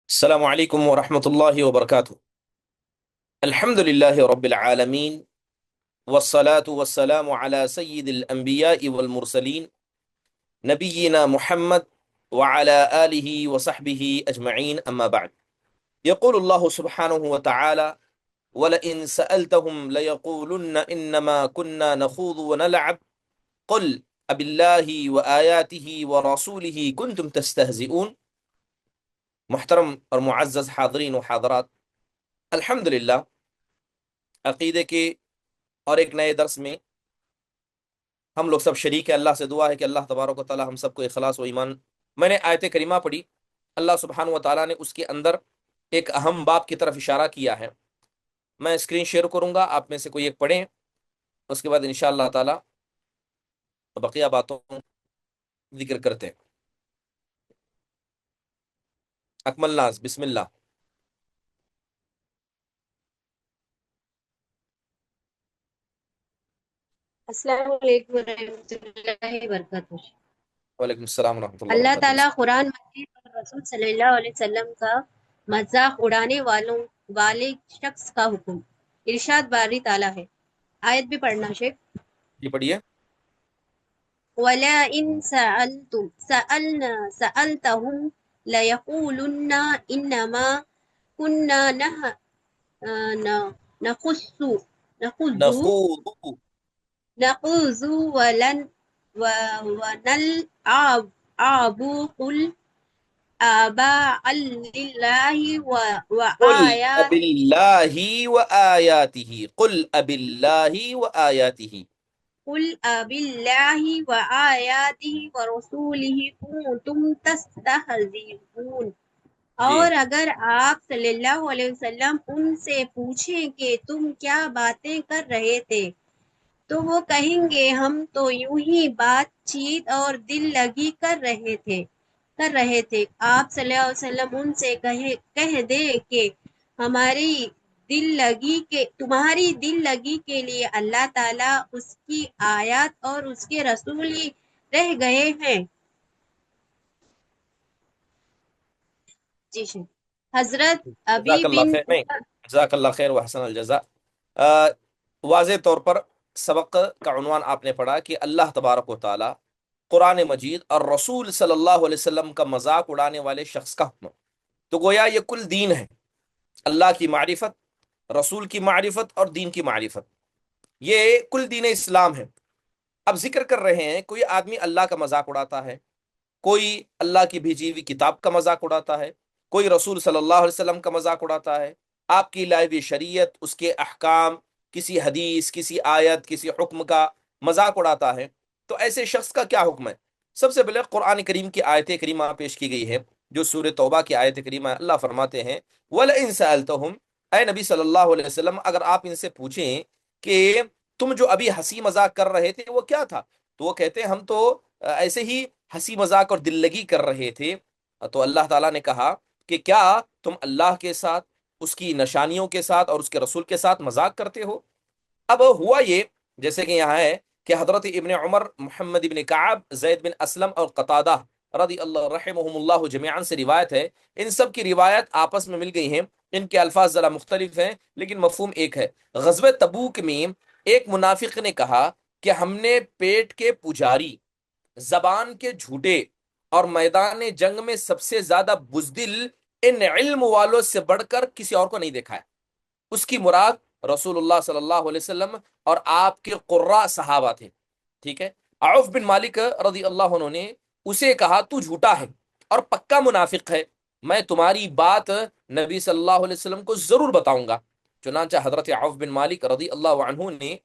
السلام عليكم ورحمة الله وبركاته. الحمد لله رب العالمين، والصلاة والسلام على سيد الأنبياء والمرسلين نبينا محمد وعلى آله وصحبه أجمعين، أما بعد. يقول الله سبحانه وتعالى: ولئن سألتهم ليقولن إنما كنا نخوض ونلعب قل أبالله وآياته ورسوله كنتم تستهزئون. محترم اور معزز حاضرین و حاضرات، الحمدللہ عقیدے کے اور ایک نئے درس میں ہم لوگ سب شریک ہیں۔ اللہ سے دعا ہے کہ اللہ تبارک و تعالی ہم سب کو اخلاص و ایمان۔ میں نے آیت کریمہ پڑھی، اللہ سبحانہ و تعالیٰ نے اس کے اندر ایک اہم باب کی طرف اشارہ کیا ہے۔ میں اسکرین شیئر کروں گا، آپ میں سے کوئی ایک پڑھیں، اس کے بعد انشاءاللہ تعالی بقیہ باتوں ذکر کرتے ہیں۔ اکمل ناز، بسم اللہ۔ السلام علیکم ورحمۃ اللہ وبرکاتہ۔ وعلیکم السلام ورحمۃ اللہ اللہ وبرکاتہ۔ تعالیٰ قرآن مجید اور رسول صلی اللہ علیہ وسلم کا مذاق اڑانے والے شخص کا حکم ارشاد باری تعالیٰ ہے۔ آیت بھی پڑھنا شیخ۔ یہ پڑھیے۔ وَلَئِن سَأَلْتَهُمْ لَيَقُولُنَّ إِنَّمَا كُنَّا نَخُوضُ نخوض وَنَلْعَبُ قُلْ آباء للہ قل وآیات أبالله وآياته قل أبالله وآياته قل باللہ وآیاتہ ورسولہ کنتم تستہزئون۔ جی اور اگر آپ صلی اللہ علیہ وسلم ان سے پوچھیں کہ تم کیا باتیں کر رہے تھے تو وہ کہیں گے ہم تو یوں ہی بات چیت اور دل لگی کر رہے تھے۔ آپ صلی اللہ علیہ وسلم ان سے کہہ دے کہ تمہاری دل لگی کے لیے اللہ تعالیٰ، اس کی آیات اور اس کے رسول ہی رہ گئے ہیں۔ جی حضرت ابی جزاک اللہ بن خیر، نہیں، جزاک اللہ خیر وحسن الجزاء۔ واضح طور پر سبق کا عنوان آپ نے پڑھا کہ اللہ تبارک و تعالی قرآن مجید اور رسول صلی اللہ علیہ وسلم کا مذاق اڑانے والے شخص کا حکم۔ تو گویا یہ کل دین ہے، اللہ کی معرفت، رسول کی معرفت اور دین کی معرفت، یہ کل دین اسلام ہے۔ اب ذکر کر رہے ہیں کوئی آدمی اللہ کا مذاق اڑاتا ہے، کوئی اللہ کی بھیجی ہوئی کتاب کا مذاق اڑاتا ہے، کوئی رسول صلی اللہ علیہ وسلم کا مذاق اڑاتا ہے، آپ کی لائی ہوئی شریعت، اس کے احکام، کسی حدیث، کسی آیت، کسی حکم کا مذاق اڑاتا ہے۔ تو ایسے شخص کا کیا حکم ہے؟ سب سے پہلے قرآن کریم کی آیت کریمہ پیش کی گئی ہے، جو سورہ توبہ کی آیت کریمہ ہے۔ اللہ فرماتے ہیں وَلَئِن سَأَلْتَهُمْ، اے نبی صلی اللہ علیہ وسلم اگر آپ ان سے پوچھیں کہ تم جو ابھی ہنسی مذاق کر رہے تھے وہ کیا تھا، تو وہ کہتے ہیں ہم تو ایسے ہی ہنسی مذاق اور دل لگی کر رہے تھے۔ تو اللہ تعالیٰ نے کہا کہ کیا تم اللہ کے ساتھ، اس کی نشانیوں کے ساتھ اور اس کے رسول کے ساتھ مذاق کرتے ہو؟ اب ہوا یہ، جیسے کہ یہاں ہے کہ حضرت ابن عمر، محمد ابن کعب، زید بن اسلم اور قتادہ رضی اللہ رحمہم اللہ جميعا سے روایت ہے۔ ان سب کی روایت آپس میں مل گئی ہیں، ان کے الفاظ ذرا مختلف ہیں لیکن مفہوم ایک ہے۔ غزوہ تبوک میں ایک منافق نے کہا کہ ہم نے پیٹ کے پجاری، زبان کے جھوٹے اور میدان جنگ میں سب سے زیادہ بزدل ان علم والوں سے بڑھ کر کسی اور کو نہیں دیکھا ہے۔ اس کی مراد رسول اللہ صلی اللہ علیہ وسلم اور آپ کے قراء صحابہ تھے، ٹھیک ہے۔ عوف بن مالک رضی اللہ عنہ نے اسے کہا تو جھوٹا ہے اور پکا منافق ہے، میں تمہاری بات نبی صلی اللہ علیہ وسلم کو ضرور بتاؤں گا۔ چنانچہ حضرت عوف بن مالک رضی اللہ عنہ نے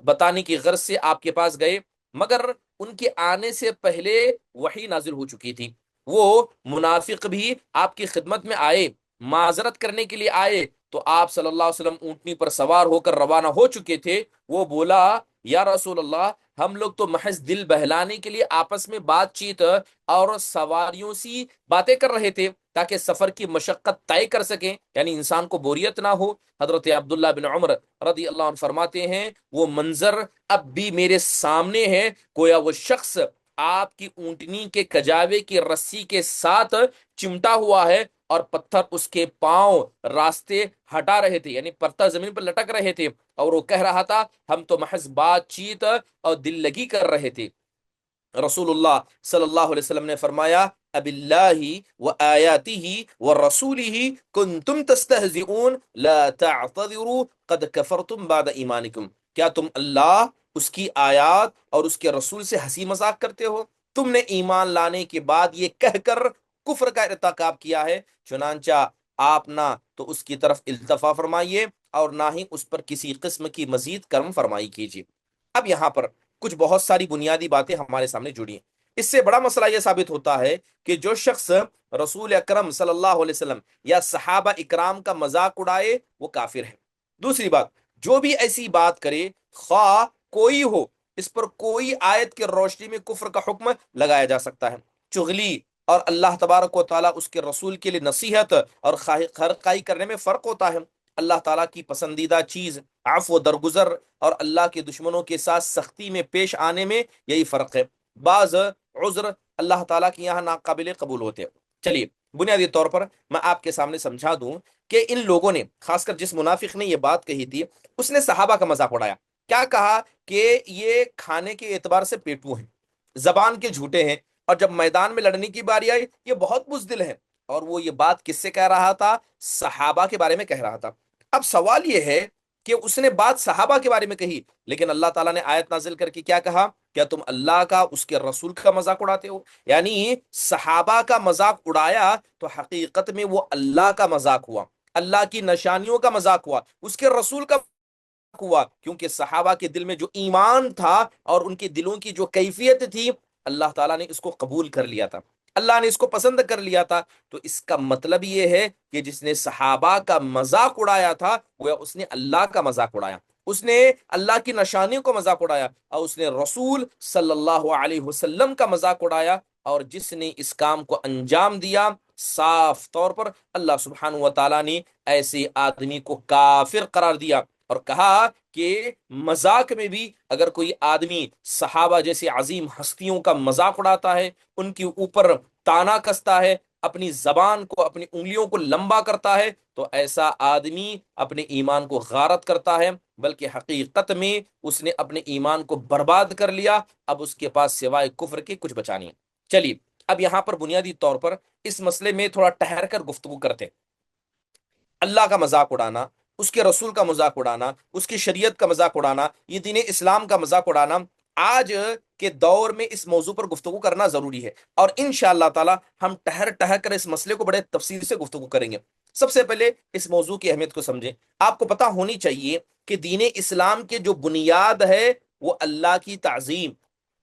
بتانے کی غرض سے آپ کے پاس گئے، مگر ان کے آنے سے پہلے وحی نازل ہو چکی تھی۔ وہ منافق بھی آپ کی خدمت میں آئے، معذرت کرنے کے لیے آئے، تو آپ صلی اللہ علیہ وسلم اونٹنی پر سوار ہو کر روانہ ہو چکے تھے۔ وہ بولا یا رسول اللہ، ہم لوگ تو محض دل بہلانے کے لیے آپس میں بات چیت اور سواریوں سی باتیں کر رہے تھے تاکہ سفر کی مشقت طے کر سکیں، یعنی انسان کو بوریت نہ ہو۔ حضرت عبداللہ بن عمر رضی اللہ عنہ فرماتے ہیں وہ منظر اب بھی میرے سامنے ہے، گویا وہ شخص آپ کی اونٹنی کے کجاوے کی رسی کے ساتھ چمٹا ہوا ہے اور پتھر اس کے پاؤں راستے ہٹا رہے تھے، یعنی پتھر زمین پر لٹک رہے تھے، اور وہ کہہ رہا تھا ہم تو محض بات چیت اور دل لگی کر رہے تھے۔ رسول اللہ صلی اللہ علیہ وسلم نے فرمایا اب اللہ و آیاتہ و رسولہ کنتم تستہزئون لا تعتذروا قد کفرتم بعد ایمانکم، کیا تم اللہ، اس کی آیات اور اس کے رسول سے ہنسی مذاق کرتے ہو؟ تم نے ایمان لانے کے بعد یہ کہہ کر کفر کا ارتکاب کیا ہے، چنانچہ آپ نہ تو اس کی طرف التفا فرمائیے اور نہ ہی اس پر کسی قسم کی مزید کرم فرمائی کیجیے۔ اب یہاں پر کچھ بہت ساری بنیادی باتیں ہمارے سامنے جڑی ہیں۔ اس سے بڑا مسئلہ یہ ثابت ہوتا ہے کہ جو شخص رسول اکرم صلی اللہ علیہ وسلم یا صحابہ اکرام کا مذاق اڑائے وہ کافر ہے۔ دوسری بات، جو بھی ایسی بات کرے خواہ کوئی ہو، اس پر کوئی آیت کی روشنی میں کفر کا حکم لگایا جا سکتا ہے۔ چغلی اور اللہ تبارک و تعالیٰ اس کے رسول کے لیے نصیحت اور خرقائی کرنے میں فرق ہوتا ہے۔ اللہ تعالیٰ کی پسندیدہ چیز عفو و درگزر اور اللہ کے دشمنوں کے ساتھ سختی میں پیش آنے میں یہی فرق ہے۔ بعض عذر اللہ تعالیٰ کے یہاں ناقابل قبول ہوتے ہیں۔ چلیے بنیادی طور پر میں آپ کے سامنے سمجھا دوں کہ ان لوگوں نے، خاص کر جس منافق نے یہ بات کہی تھی، اس نے صحابہ کا مذاق اڑایا۔ کیا کہا کہ یہ کھانے کے اعتبار سے پیٹو ہیں، زبان کے جھوٹے ہیں، اور جب میدان میں لڑنے کی باری آئی یہ بہت بزدل ہے۔ اور وہ یہ بات کس سے کہہ رہا تھا؟ صحابہ کے بارے میں کہہ رہا تھا۔ اب سوال یہ ہے کہ اس نے بات صحابہ کے بارے میں کہی، لیکن اللہ تعالیٰ نے آیت نازل کر کے کیا کہا؟ کیا تم اللہ کا، اس کے رسول کا مذاق اڑاتے ہو؟ یعنی صحابہ کا مذاق اڑایا تو حقیقت میں وہ اللہ کا مذاق ہوا، اللہ کی نشانیوں کا مذاق ہوا، اس کے رسول کا ہوا، کیونکہ صحابہ کے دل میں جو ایمان تھا اور ان کے دلوں کی جو کیفیت تھی اللہ تعالیٰ نے اس کو قبول کر لیا تھا، اللہ نے اس کو پسند کر لیا تھا۔ تو اس کا مطلب یہ ہے کہ جس نے صحابہ کا مذاق اڑایا تھا وہ اس نے اللہ کا مذاق اڑایا، اس نے اللہ کی نشانیوں کو مذاق اڑایا، اور اس نے رسول صلی اللہ علیہ وسلم کا مذاق اڑایا، اور جس نے اس کام کو انجام دیا صاف طور پر اللہ سبحانہ و تعالیٰ نے ایسے آدمی کو کافر قرار دیا، اور کہا کہ مذاق میں بھی اگر کوئی آدمی صحابہ جیسے عظیم ہستیوں کا مذاق اڑاتا ہے، ان کے اوپر تانا کستا ہے، اپنی زبان کو، اپنی انگلیوں کو لمبا کرتا ہے، تو ایسا آدمی اپنے ایمان کو غارت کرتا ہے، بلکہ حقیقت میں اس نے اپنے ایمان کو برباد کر لیا، اب اس کے پاس سوائے کفر کے کچھ بچا نہیں۔ چلیے اب یہاں پر بنیادی طور پر اس مسئلے میں تھوڑا ٹھہر کر گفتگو کرتے۔ اللہ کا مذاق اڑانا، اس کے رسول کا مذاق اڑانا، اس کی شریعت کا مذاق اڑانا، یہ دین اسلام کا مذاق اڑانا، آج کے دور میں اس موضوع پر گفتگو کرنا ضروری ہے، اور انشاءاللہ تعالی ہم ٹہر کر اس مسئلے کو بڑے تفصیل سے گفتگو کریں گے۔ سب سے پہلے اس موضوع کی اہمیت کو سمجھیں۔ آپ کو پتہ ہونی چاہیے کہ دین اسلام کے جو بنیاد ہے وہ اللہ کی تعظیم،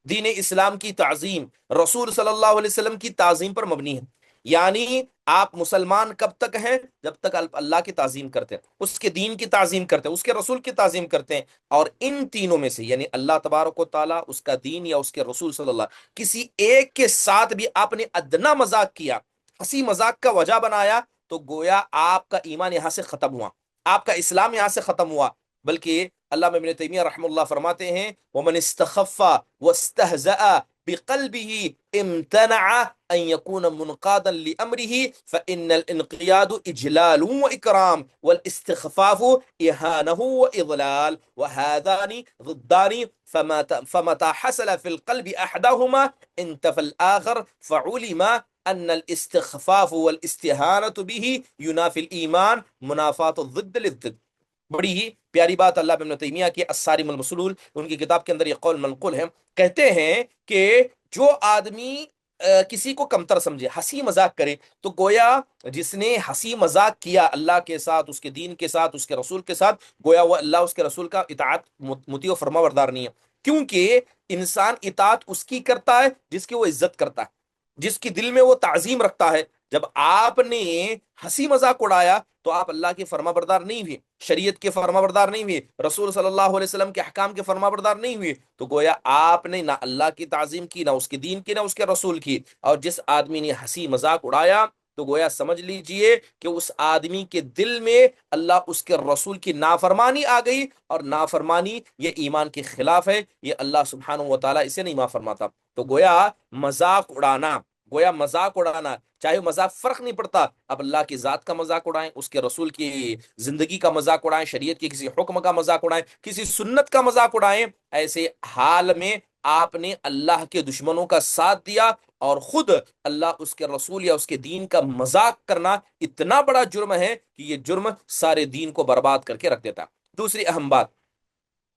دین اسلام کی تعظیم، رسول صلی اللہ علیہ وسلم کی تعظیم پر مبنی ہے۔ یعنی آپ مسلمان کب تک ہیں؟ جب تک اللہ کی تعظیم کرتے ہیں، اس کے دین کی تعظیم کرتے ہیں، اس کے رسول کی تعظیم کرتے ہیں، اور ان تینوں میں سے یعنی اللہ تبارک و تعالیٰ، اس کا دین یا اس کے رسول صلی اللہ، کسی ایک کے ساتھ بھی آپ نے ادنا مذاق کیا، ہنسی مذاق کا وجہ بنایا، تو گویا آپ کا ایمان یہاں سے ختم ہوا، آپ کا اسلام یہاں سے ختم ہوا۔ بلکہ علامہ ابن تیمیہ رحمہ اللہ فرماتے ہیں وَمَنِ اسْتَخَفَّ وَاسْتَهْزَأَ بِقَلْبِهِ امْتَنَعَ أَن يَكُونَ مُنْقَادًا لِأَمْرِهِ فَإِنَّ الْإِنْقِيَادُ إِجْلَالٌ وَإِكْرَامٌ وَالْإِسْتِخْفَافُ إِهَانَةٌ وَإِضْلَالٌ وَهَذَانِ ضِدَّانِ فَمَتَى حَصَلَ فِي الْقَلْبِ أَحَدُهُمَا انتفى الآخر فعلم أن الاستخفاف والاستهانة به ينافي الإيمان منافاة الضد للضد۔ بڑی ہی پیاری بات اللہ ابن تیمیہ کی الصارم المسلول، ان کی کتاب کے اندر یہ قول منقول ہے، کہتے ہیں کہ جو آدمی کسی کو کمتر سمجھے، ہنسی مذاق کرے، تو گویا جس نے ہنسی مذاق کیا اللہ کے ساتھ، اس کے دین کے ساتھ، اس کے رسول کے ساتھ، گویا وہ اللہ اس کے رسول کا اطاعت مطیع و فرما بردار نہیں ہے، کیونکہ انسان اطاعت اس کی کرتا ہے جس کی وہ عزت کرتا ہے، جس کی دل میں وہ تعظیم رکھتا ہے۔ جب آپ نے ہنسی مذاق اڑایا تو آپ اللہ کے فرما بردار نہیں ہوئے، شریعت کے فرما بردار نہیں ہوئے، رسول صلی اللہ علیہ وسلم کے احکام کے فرما بردار نہیں ہوئے، تو گویا آپ نے نہ اللہ کی تعظیم کی، نہ اس کے دین کی، نہ اس کے رسول کی۔ اور جس آدمی نے ہنسی مذاق اڑایا تو گویا سمجھ لیجئے کہ اس آدمی کے دل میں اللہ اس کے رسول کی نافرمانی آ گئی، اور نافرمانی یہ ایمان کے خلاف ہے، یہ اللہ سبحانہ و تعالیٰ اسے نہیں معاف فرماتا۔ تو گویا مذاق اڑانا، گویا مذاق اڑانا، چاہے مذاق فرق نہیں پڑتا، اب اللہ کی ذات کا مذاق اڑائیں، اس کے رسول کی زندگی کا مذاق اڑائیں، شریعت کے کسی حکم کا مذاق اڑائیں، کسی سنت کا مذاق اڑائیں، ایسے حال میں آپ نے اللہ کے دشمنوں کا ساتھ دیا، اور خود اللہ، اس کے رسول یا اس کے دین کا مذاق کرنا اتنا بڑا جرم ہے کہ یہ جرم سارے دین کو برباد کر کے رکھ دیتا۔ دوسری اہم بات،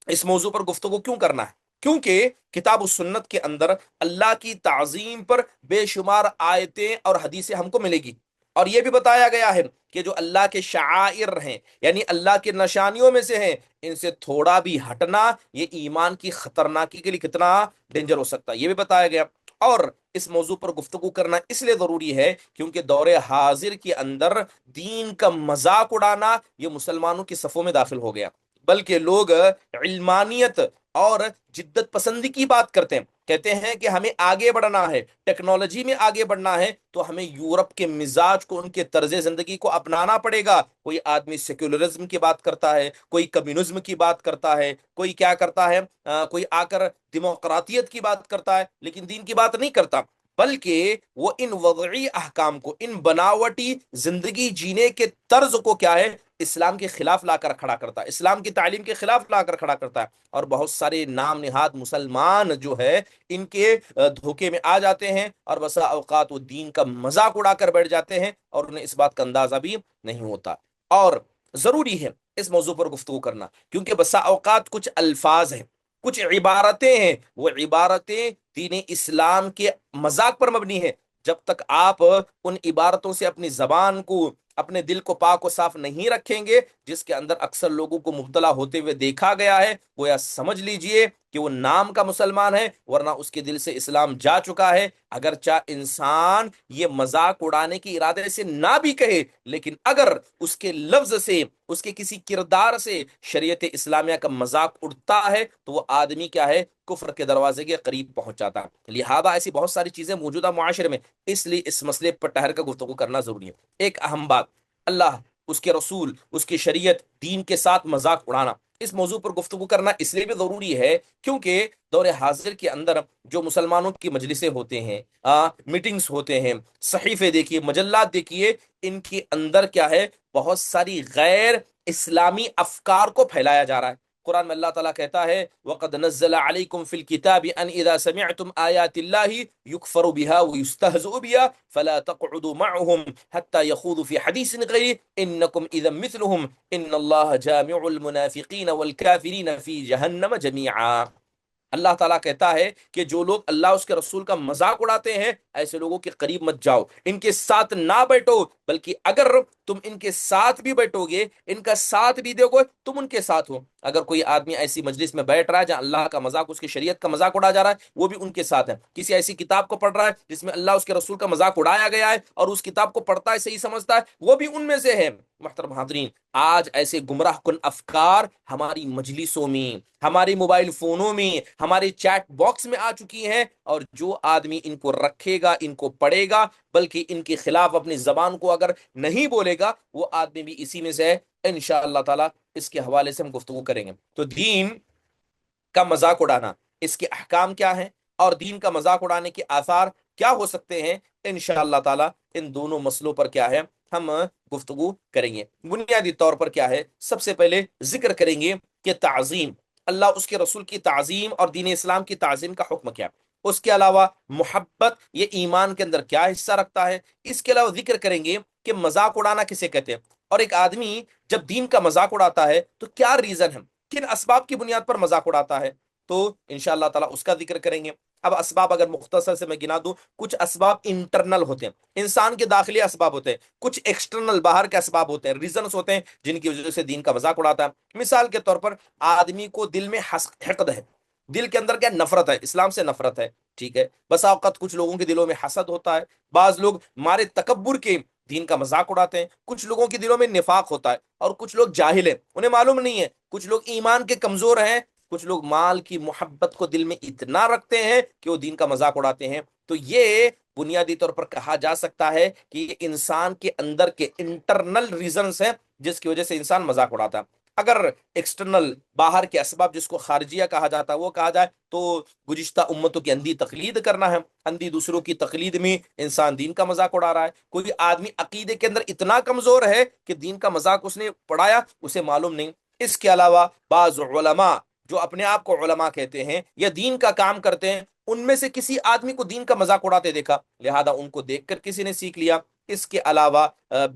اس موضوع پر گفتگو کیوں کرنا ہے؟ کیونکہ کتاب و سنت کے اندر اللہ کی تعظیم پر بے شمار آیتیں اور حدیثیں ہم کو ملے گی، اور یہ بھی بتایا گیا ہے کہ جو اللہ کے شعائر ہیں، یعنی اللہ کے نشانیوں میں سے ہیں، ان سے تھوڑا بھی ہٹنا یہ ایمان کی خطرناکی کے لیے کتنا ڈینجر ہو سکتا ہے، یہ بھی بتایا گیا۔ اور اس موضوع پر گفتگو کرنا اس لیے ضروری ہے کیونکہ دور حاضر کے اندر دین کا مذاق اڑانا یہ مسلمانوں کی صفوں میں داخل ہو گیا، بلکہ لوگ علمانیت اور جدت پسندی کی بات کرتے ہیں، کہتے ہیں کہ ہمیں آگے بڑھنا ہے، ٹیکنالوجی میں آگے بڑھنا ہے، تو ہمیں یورپ کے مزاج کو، ان کے طرز زندگی کو اپنانا پڑے گا۔ کوئی آدمی سیکولرزم کی بات کرتا ہے، کوئی کمیونزم کی بات کرتا ہے، کوئی کیا کرتا ہے، کوئی آ کر ڈیموقراطیت کی بات کرتا ہے، لیکن دین کی بات نہیں کرتا، بلکہ وہ ان وضعی احکام کو، ان بناوٹی زندگی جینے کے طرز کو کیا ہے، اسلام کے خلاف لا کر کھڑا کرتا ہے، اسلام کی تعلیم کے خلاف لا کر کھڑا کرتا ہے، اور بہت سارے نام نہاد مسلمان جو ہے ان کے دھوکے میں آ جاتے ہیں، اور بسا اوقات وہ دین کا مذاق اڑا کر بیٹھ جاتے ہیں اور انہیں اس بات کا اندازہ بھی نہیں ہوتا۔ اور ضروری ہے اس موضوع پر گفتگو کرنا کیونکہ بسا اوقات کچھ الفاظ ہیں، کچھ عبارتیں ہیں، وہ عبارتیں دین اسلام کے مذاق پر مبنی ہیں۔ جب تک آپ ان عبارتوں سے اپنی زبان کو، اپنے دل کو پاک و صاف نہیں رکھیں گے، جس کے اندر اکثر لوگوں کو مبتلا ہوتے ہوئے دیکھا گیا ہے، گویا سمجھ لیجئے کہ وہ نام کا مسلمان ہے ورنہ اس کے دل سے اسلام جا چکا ہے۔ اگرچہ انسان یہ مذاق اڑانے کے ارادے سے نہ بھی کہے، لیکن اگر اس کے لفظ سے، اس کے کسی کردار سے شریعت اسلامیہ کا مذاق اڑتا ہے تو وہ آدمی کیا ہے، کفر کے دروازے کے قریب پہنچ جاتا ہے۔ لہذا ایسی بہت ساری چیزیں موجودہ معاشرے میں، اس لیے اس مسئلے پر ٹھہر کر گفتگو کرنا ضروری ہے۔ ایک اہم بات، اللہ، اس کے رسول، اس کی شریعت، دین کے ساتھ مذاق اڑانا، اس موضوع پر گفتگو کرنا اس لیے بھی ضروری ہے کیونکہ دور حاضر کے اندر جو مسلمانوں کی مجلسیں ہوتے ہیں، میٹنگز ہوتے ہیں، صحیفے دیکھیے، مجلات دیکھیے، ان کے اندر کیا ہے، بہت ساری غیر اسلامی افکار کو پھیلایا جا رہا ہے۔ قرآن میں اللہ تعالیٰ کہتا ہے وَقَدْ نَزَّلَ عَلَيْكُمْ فِي الْكِتَابِ أَنْ إِذَا سَمِعْتُمْ آيَاتِ اللَّهِ يُكْفَرُ بِهَا وَيُسْتَهْزَأُ بِهَا فَلَا تَقْعُدُوا مَعَهُمْ حَتَّى يَخُوضُوا فِي حَدِيثٍ غَيْرِهِ إِنَّكُمْ إِذًا مِثْلُهُمْ إِنَّ اللَّهَ جَامِعُ الْمُنَافِقِينَ وَالْكَافِرِينَ فِي جَهَنَّمَ جَمِيعًا۔ اللہ تعالیٰ کہتا ہے کہ جو لوگ اللہ اس کے رسول کا مذاق اڑاتے ہیں، ایسے لوگوں کے قریب مت جاؤ، ان کے ساتھ نہ بیٹھو، بلکہ اگر تم ان کے ساتھ بھی بیٹھو گے، ان کا ساتھ بھی دو گے، تم ان کے ساتھ ہو۔ اگر کوئی آدمی ایسی مجلس میں بیٹھ رہا ہے جہاں اللہ کا مذاق، اس کی شریعت کا مذاق اڑایا جا رہا ہے، وہ بھی ان کے ساتھ ہے۔ کسی ایسی کتاب کو پڑھ رہا ہے جس میں اللہ اس کے رسول کا مذاق اڑایا گیا ہے اور اس کتاب کو پڑھتا ہے، صحیح سمجھتا ہے، وہ بھی ان میں سے ہے۔ محترم حاضرین، آج ایسے گمراہ کن افکار ہماری مجلسوں میں، ہماری موبائل فونوں میں، ہمارے چیٹ باکس میں آ چکی ہیں، اور جو آدمی ان کو رکھے گا، ان کو پڑھے گا، بلکہ ان کے خلاف اپنی زبان کو اگر نہیں بولے گا، وہ آدمی بھی اسی میں سے ہے۔ انشاءاللہ تعالی اس کے حوالے سے ہم گفتگو کریں گے۔ تو دین کا مذاق اڑانا، اس کے احکام کیا ہیں، اور دین کا مذاق اڑانے کے آثار کیا ہو سکتے ہیں، انشاءاللہ تعالی ان دونوں مسئلوں پر کیا ہے، ہم گفتگو کریں گے۔ بنیادی طور پر کیا ہے، سب سے پہلے ذکر کریں گے کہ تعظیم، اللہ اس کے رسول کی تعظیم اور دین اسلام کی تعظیم کا حکم کیا ہے۔ اس کے علاوہ محبت، یہ ایمان کے اندر کیا حصہ رکھتا ہے۔ اس کے علاوہ ذکر کریں گے کہ مذاق اڑانا کسے کہتے ہیں، اور ایک آدمی جب دین کا مذاق اڑاتا ہے تو کیا ریزن ہے، کن اسباب کی بنیاد پر مذاق اڑاتا ہے، تو انشاءاللہ تعالی اس کا ذکر کریں گے۔ اب اسباب اگر مختصر سے میں گنا دوں، کچھ اسباب انٹرنل ہوتے ہیں، انسان کے داخلی اسباب ہوتے ہیں، کچھ ایکسٹرنل، باہر کے اسباب ہوتے ہیں، ریزنز ہوتے ہیں جن کی وجہ سے دین کا مذاق اڑاتا ہے۔ مثال کے طور پر آدمی کو دل میں حقد ہے، دل کے اندر کیا نفرت ہے، اسلام سے نفرت ہے، ٹھیک ہے، بسا اوقات کچھ لوگوں کے دلوں میں حسد ہوتا ہے، بعض لوگ مارے تکبر کے دین کا مذاق اڑاتے ہیں، کچھ لوگوں کے دلوں میں نفاق ہوتا ہے، اور کچھ لوگ جاہل ہیں، انہیں معلوم نہیں ہے، کچھ لوگ ایمان کے کمزور ہیں، کچھ لوگ مال کی محبت کو دل میں اتنا رکھتے ہیں کہ وہ دین کا مذاق اڑاتے ہیں۔ تو یہ بنیادی طور پر کہا جا سکتا ہے کہ یہ انسان کے اندر کے انٹرنل ریزنز ہیں جس کی وجہ سے انسان مذاق اڑاتا ہے۔ اگر ایکسٹرنل باہر کے اسباب جس کو خارجیہ کہا جاتا ہے وہ کہا جائے تو گزشتہ امتوں کی اندھی تقلید کرنا ہے، اندھی دوسروں کی تقلید میں انسان دین کا مذاق اڑا رہا ہے۔ کوئی آدمی عقیدے کے اندر اتنا کمزور ہے کہ دین کا مذاق اس نے پڑھایا، اسے معلوم نہیں۔ اس کے علاوہ بعض علماء جو اپنے آپ کو علماء کہتے ہیں یا دین کا کام کرتے ہیں، ان میں سے کسی آدمی کو دین کا مذاق اڑاتے دیکھا، لہذا ان کو دیکھ کر کسی نے سیکھ لیا۔ اس کے علاوہ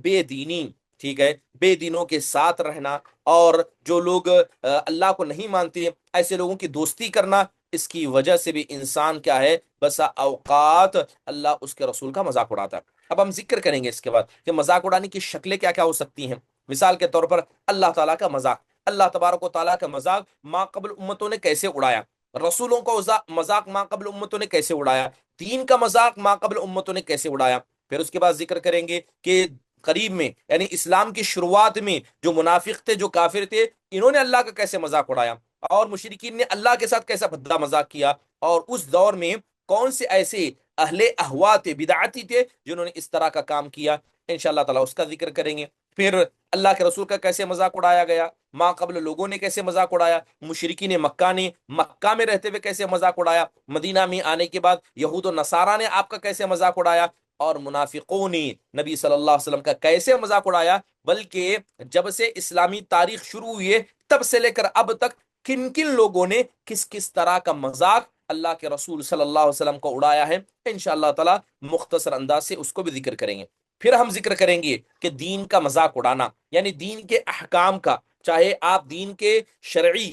بے دینی، ٹھیک ہے، بے دینوں کے ساتھ رہنا اور جو لوگ اللہ کو نہیں مانتے ایسے لوگوں کی دوستی کرنا، اس کی وجہ سے بھی انسان کیا ہے، بسا اوقات اللہ اس کے رسول کا مذاق اڑاتا ہے۔ اب ہم ذکر کریں گے اس کے بعد کہ مذاق اڑانے کی شکلیں کیا کیا ہو سکتی ہیں۔ مثال کے طور پر اللہ تعالیٰ کا مذاق، اللہ تبارک و تعالیٰ کا مذاق ما قبل امتوں نے کیسے اڑایا، رسولوں کا مذاق ما قبل امتوں نے کیسے اڑایا، دین کا مذاق ما قبل امتوں نے کیسے اڑایا۔ پھر اس کے بعد ذکر کریں گے کہ قریب میں یعنی اسلام کی شروعات میں جو منافق تھے، جو کافر تھے، انہوں نے اللہ کا کیسے مذاق اڑایا، اور مشرکین نے اللہ کے ساتھ کیسا بھدا مذاق کیا، اور اس دور میں کون سے ایسے اہل اہوا تھے، بدعتی تھے، جنہوں نے اس طرح کا کام کیا، انشاءاللہ تعالیٰ اس کا ذکر کریں گے۔ پھر اللہ کے رسول کا کیسے مذاق اڑایا گیا، ما قبل لوگوں نے کیسے مذاق اڑایا، مشرکین مکہ نے مکہ میں رہتے ہوئے کیسے مذاق اڑایا، مدینہ میں آنے کے بعد یہود و نصارہ نے آپ کا کیسے مذاق اڑایا، اور منافقوں نے نبی صلی اللہ علیہ وسلم کا کیسے مذاق اڑایا، بلکہ جب سے اسلامی تاریخ شروع ہوئی ہے تب سے لے کر اب تک کن کن لوگوں نے کس کس طرح کا مذاق اللہ کے رسول صلی اللہ علیہ وسلم کو اڑایا ہے، انشاءاللہ تعالی مختصر انداز سے اس کو بھی ذکر کریں گے۔ پھر ہم ذکر کریں گے کہ دین کا مذاق اڑانا یعنی دین کے احکام کا، چاہے آپ دین کے شرعی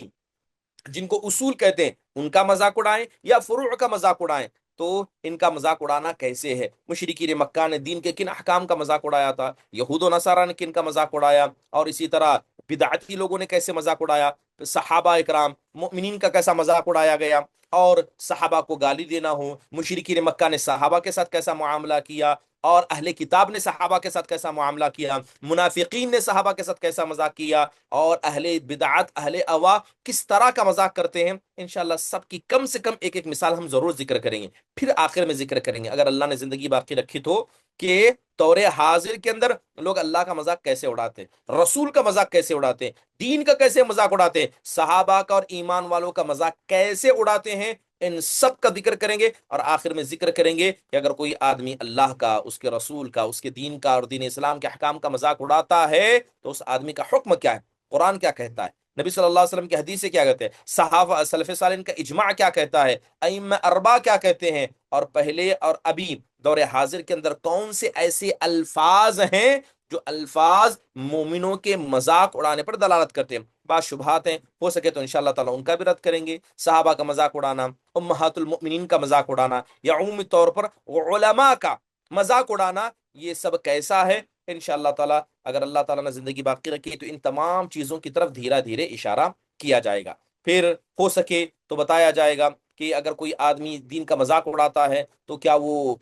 جن کو اصول کہتے ہیں ان کا مذاق اڑائیں یا فروع کا مذاق اڑائیں، تو ان کا مذاق اڑانا کیسے ہے۔ مشرکین مکہ نے دین کے کن احکام کا مذاق اڑایا تھا، یہود و نصارہ نے کن کا مذاق اڑایا، اور اسی طرح بدعتی لوگوں نے کیسے مذاق اڑایا، صحابہ اکرام مومنین کا کیسا مذاق اڑایا گیا، اور صحابہ کو گالی دینا ہو، مشرکین مکہ نے صحابہ کے ساتھ کیسا معاملہ کیا، اور اہل کتاب نے صحابہ کے ساتھ کیسا معاملہ کیا، منافقین نے صحابہ کے ساتھ کیسا مذاق کیا، اور اہل بدعت اہل اوا کس طرح کا مذاق کرتے ہیں، انشاءاللہ سب کی کم سے کم ایک ایک مثال ہم ضرور ذکر کریں گے۔ پھر آخر میں ذکر کریں گے اگر اللہ نے زندگی باقی رکھی تو کہ دور حاضر کے اندر لوگ اللہ کا مذاق کیسے اڑاتے ہیں، رسول کا مذاق کیسے اڑاتے ہیں، دین کا کیسے مذاق اڑاتے ہیں، صحابہ کا اور ایمان والوں کا مذاق کیسے اڑاتے ہیں، ان سب کا ذکر کریں گے۔ اور آخر میں ذکر کریں گے کہ اگر کوئی آدمی اللہ کا، اس کے رسول کا، اس کے دین کا اور دین اسلام کے احکام کا مذاق اڑاتا ہے تو اس آدمی کا حکم کیا ہے، قرآن کیا کہتا ہے، نبی صلی اللہ علیہ وسلم کی حدیث سے کیا کہتے ہیں، صحابہ سلف صالحین کا اجماع کیا کہتا ہے، ائمہ اربعہ کیا کہتے ہیں، اور پہلے اور ابھی دور حاضر کے اندر کون سے ایسے الفاظ ہیں جو الفاظ مومنوں کے مذاق اڑانے پر دلالت کرتے ہیں۔ بعض شبہات ہیں، ہو سکے تو انشاءاللہ تعالیٰ ان کا بھی رد کریں گے۔ صحابہ کا مذاق اڑانا، امہات المؤمنین کا مذاق اڑانا، یا عمومی طور پر علماء کا مذاق اڑانا، یہ سب کیسا ہے، انشاءاللہ تعالیٰ اگر اللہ تعالیٰ نے زندگی باقی رکھی تو ان تمام چیزوں کی طرف دھیرے دھیرے اشارہ کیا جائے گا۔ پھر ہو سکے تو بتایا جائے گا کہ اگر کوئی آدمی دین کا مذاق اڑاتا ہے تو کیا وہ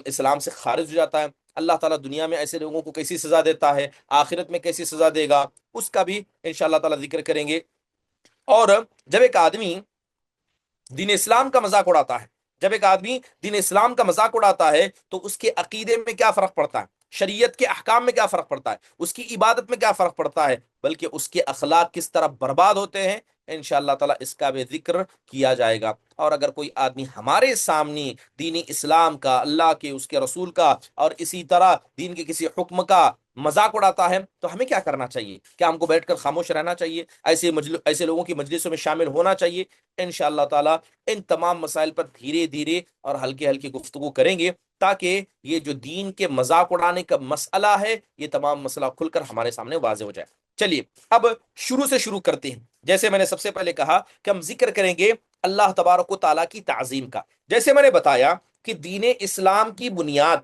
اسلام سے خارج ہو جاتا ہے، اللہ تعالیٰ دنیا میں ایسے لوگوں کو کیسی سزا دیتا ہے، آخرت میں کیسی سزا دے گا، اس کا بھی انشاءاللہ تعالیٰ ذکر کریں گے۔ اور جب ایک آدمی دین اسلام کا مذاق اڑاتا ہے، جب ایک آدمی دین اسلام کا مذاق اڑاتا ہے تو اس کے عقیدے میں کیا فرق پڑتا ہے، شریعت کے احکام میں کیا فرق پڑتا ہے، اس کی عبادت میں کیا فرق پڑتا ہے، بلکہ اس کے اخلاق کس طرح برباد ہوتے ہیں، انشاءاللہ تعالیٰ اس کا بھی ذکر کیا جائے گا۔ اور اگر کوئی آدمی ہمارے سامنے دین اسلام کا، اللہ کے، اس کے رسول کا اور اسی طرح دین کے کسی حکم کا مذاق اڑاتا ہے تو ہمیں کیا کرنا چاہیے، کیا ہم کو بیٹھ کر خاموش رہنا چاہیے، ایسے لوگوں کی مجلسوں میں شامل ہونا چاہیے؟ انشاءاللہ تعالیٰ ان تمام مسائل پر دھیرے دھیرے اور ہلکے ہلکے گفتگو کریں گے تاکہ یہ جو دین کے مذاق اڑانے کا مسئلہ ہے یہ تمام مسئلہ کھل کر ہمارے سامنے واضح ہو جائے۔ چلیے اب شروع سے شروع کرتے ہیں۔ جیسے میں نے سب سے پہلے کہا کہ ہم ذکر کریں گے اللہ تبارک و تعالیٰ کی تعظیم کا۔ جیسے میں نے بتایا کہ دین اسلام کی بنیاد،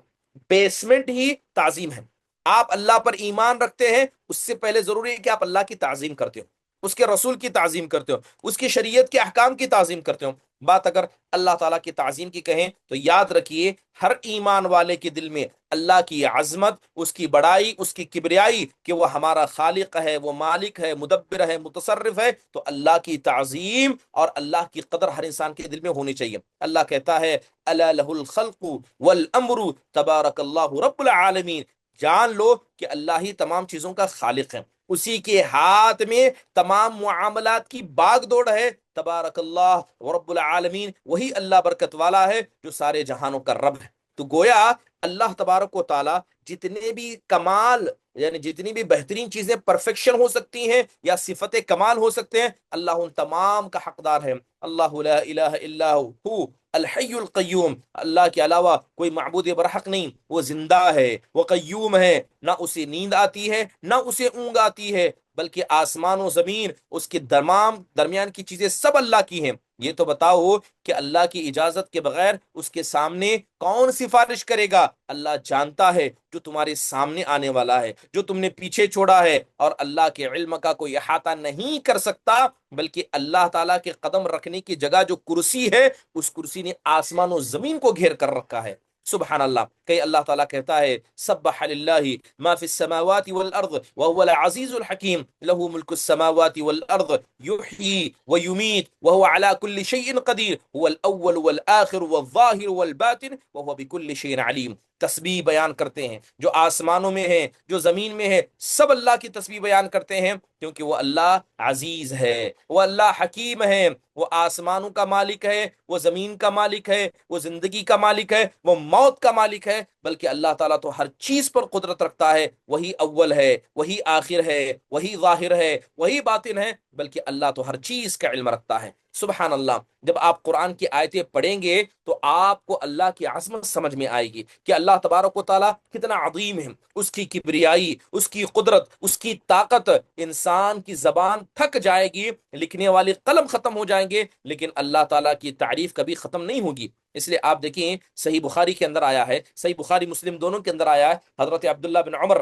بیسمنٹ ہی تعظیم ہے۔ آپ اللہ پر ایمان رکھتے ہیں، اس سے پہلے ضروری ہے کہ آپ اللہ کی تعظیم کرتے ہو، اس کے رسول کی تعظیم کرتے ہو، اس کی شریعت کے احکام کی تعظیم کرتے ہو۔ بات اگر اللہ تعالیٰ کی تعظیم کی کہیں تو یاد رکھیے ہر ایمان والے کے دل میں اللہ کی عظمت، اس کی بڑائی، اس کی کبریائی، کہ وہ ہمارا خالق ہے، وہ مالک ہے، مدبر ہے، متصرف ہے، تو اللہ کی تعظیم اور اللہ کی قدر ہر انسان کے دل میں ہونی چاہیے۔ اللہ کہتا ہے الا لہ الخلق والامر تبارک اللہ رب العالمین، جان لو کہ اللہ ہی تمام چیزوں کا خالق ہے، اسی کے ہاتھ میں تمام معاملات کی باغ دوڑ ہے۔ تبارک اللہ رب العالمین، وہی اللہ برکت والا ہے جو سارے جہانوں کا رب ہے۔ تو گویا اللہ تبارک و تعالی جتنے بھی کمال، یعنی جتنی بھی بہترین چیزیں پرفیکشن ہو سکتی ہیں یا صفت کمال ہو سکتے ہیں، اللہ ان تمام کا حقدار ہے۔ اللہ لا الہ الا ہو الحی القیوم، اللہ کے علاوہ کوئی معبود برحق نہیں، وہ زندہ ہے، وہ قیوم ہے، نہ اسے نیند آتی ہے نہ اسے اونگ آتی ہے، بلکہ آسمان و زمین، اس کے تمام درمیان کی چیزیں سب اللہ کی ہیں۔ یہ تو بتاؤ کہ اللہ کی اجازت کے بغیر اس کے سامنے کون سفارش کرے گا؟ اللہ جانتا ہے جو تمہارے سامنے آنے والا ہے، جو تم نے پیچھے چھوڑا ہے، اور اللہ کے علم کا کوئی احاطہ نہیں کر سکتا، بلکہ اللہ تعالیٰ کے قدم رکھنے کی جگہ جو کرسی ہے، اس کرسی نے آسمان و زمین کو گھیر کر رکھا ہے۔ سبحان اللہ، کئی اللہ تعالیٰ کہتا ہے سبح للہ ما فی السماوات والارض وهو العزیز الحکیم له ملک السماوات والارض یحیی ویمیت وهو على كل شیء قدیر هو الاول والآخر والظاہر والباطن وهو بكل شیء علیم۔ تسبیح بیان کرتے ہیں، جو آسمانوں میں ہے جو زمین میں ہے، سب اللہ کی تسبیح بیان کرتے ہیں، کیونکہ وہ اللہ عزیز ہے، وہ اللہ حکیم ہے، وہ آسمانوں کا مالک ہے، وہ زمین کا مالک ہے، وہ زندگی کا مالک ہے، وہ موت کا مالک ہے، بلکہ اللہ تعالیٰ تو ہر چیز پر قدرت رکھتا ہے۔ وہی اول ہے، وہی آخر ہے، وہی ظاہر ہے، وہی باطن ہے، بلکہ اللہ تو ہر چیز کا علم رکھتا ہے۔ سبحان اللہ، جب آپ قرآن کی آیتیں پڑھیں گے تو آپ کو اللہ کی عظمت سمجھ میں آئے گی کہ اللہ تبارک و تعالیٰ کتنا عظیم ہے، اس کی کبریائی، اس کی قدرت، اس کی طاقت۔ انسان کی زبان تھک جائے گی، لکھنے والے قلم ختم ہو جائیں گے، لیکن اللہ تعالیٰ کی تعریف کبھی ختم نہیں ہوگی۔ اس لیے آپ دیکھیں صحیح بخاری کے اندر آیا ہے، صحیح بخاری مسلم دونوں کے اندر آیا ہے، حضرت عبداللہ بن عمر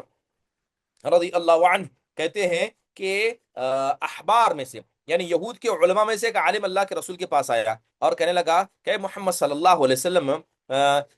رضی اللہ عنہ کہتے ہیں کہ احبار میں سے، یعنی یہود کے علماء میں سے ایک عالم اللہ کے رسول کے پاس آیا اور کہنے لگا کہ محمد صلی اللہ علیہ وسلم،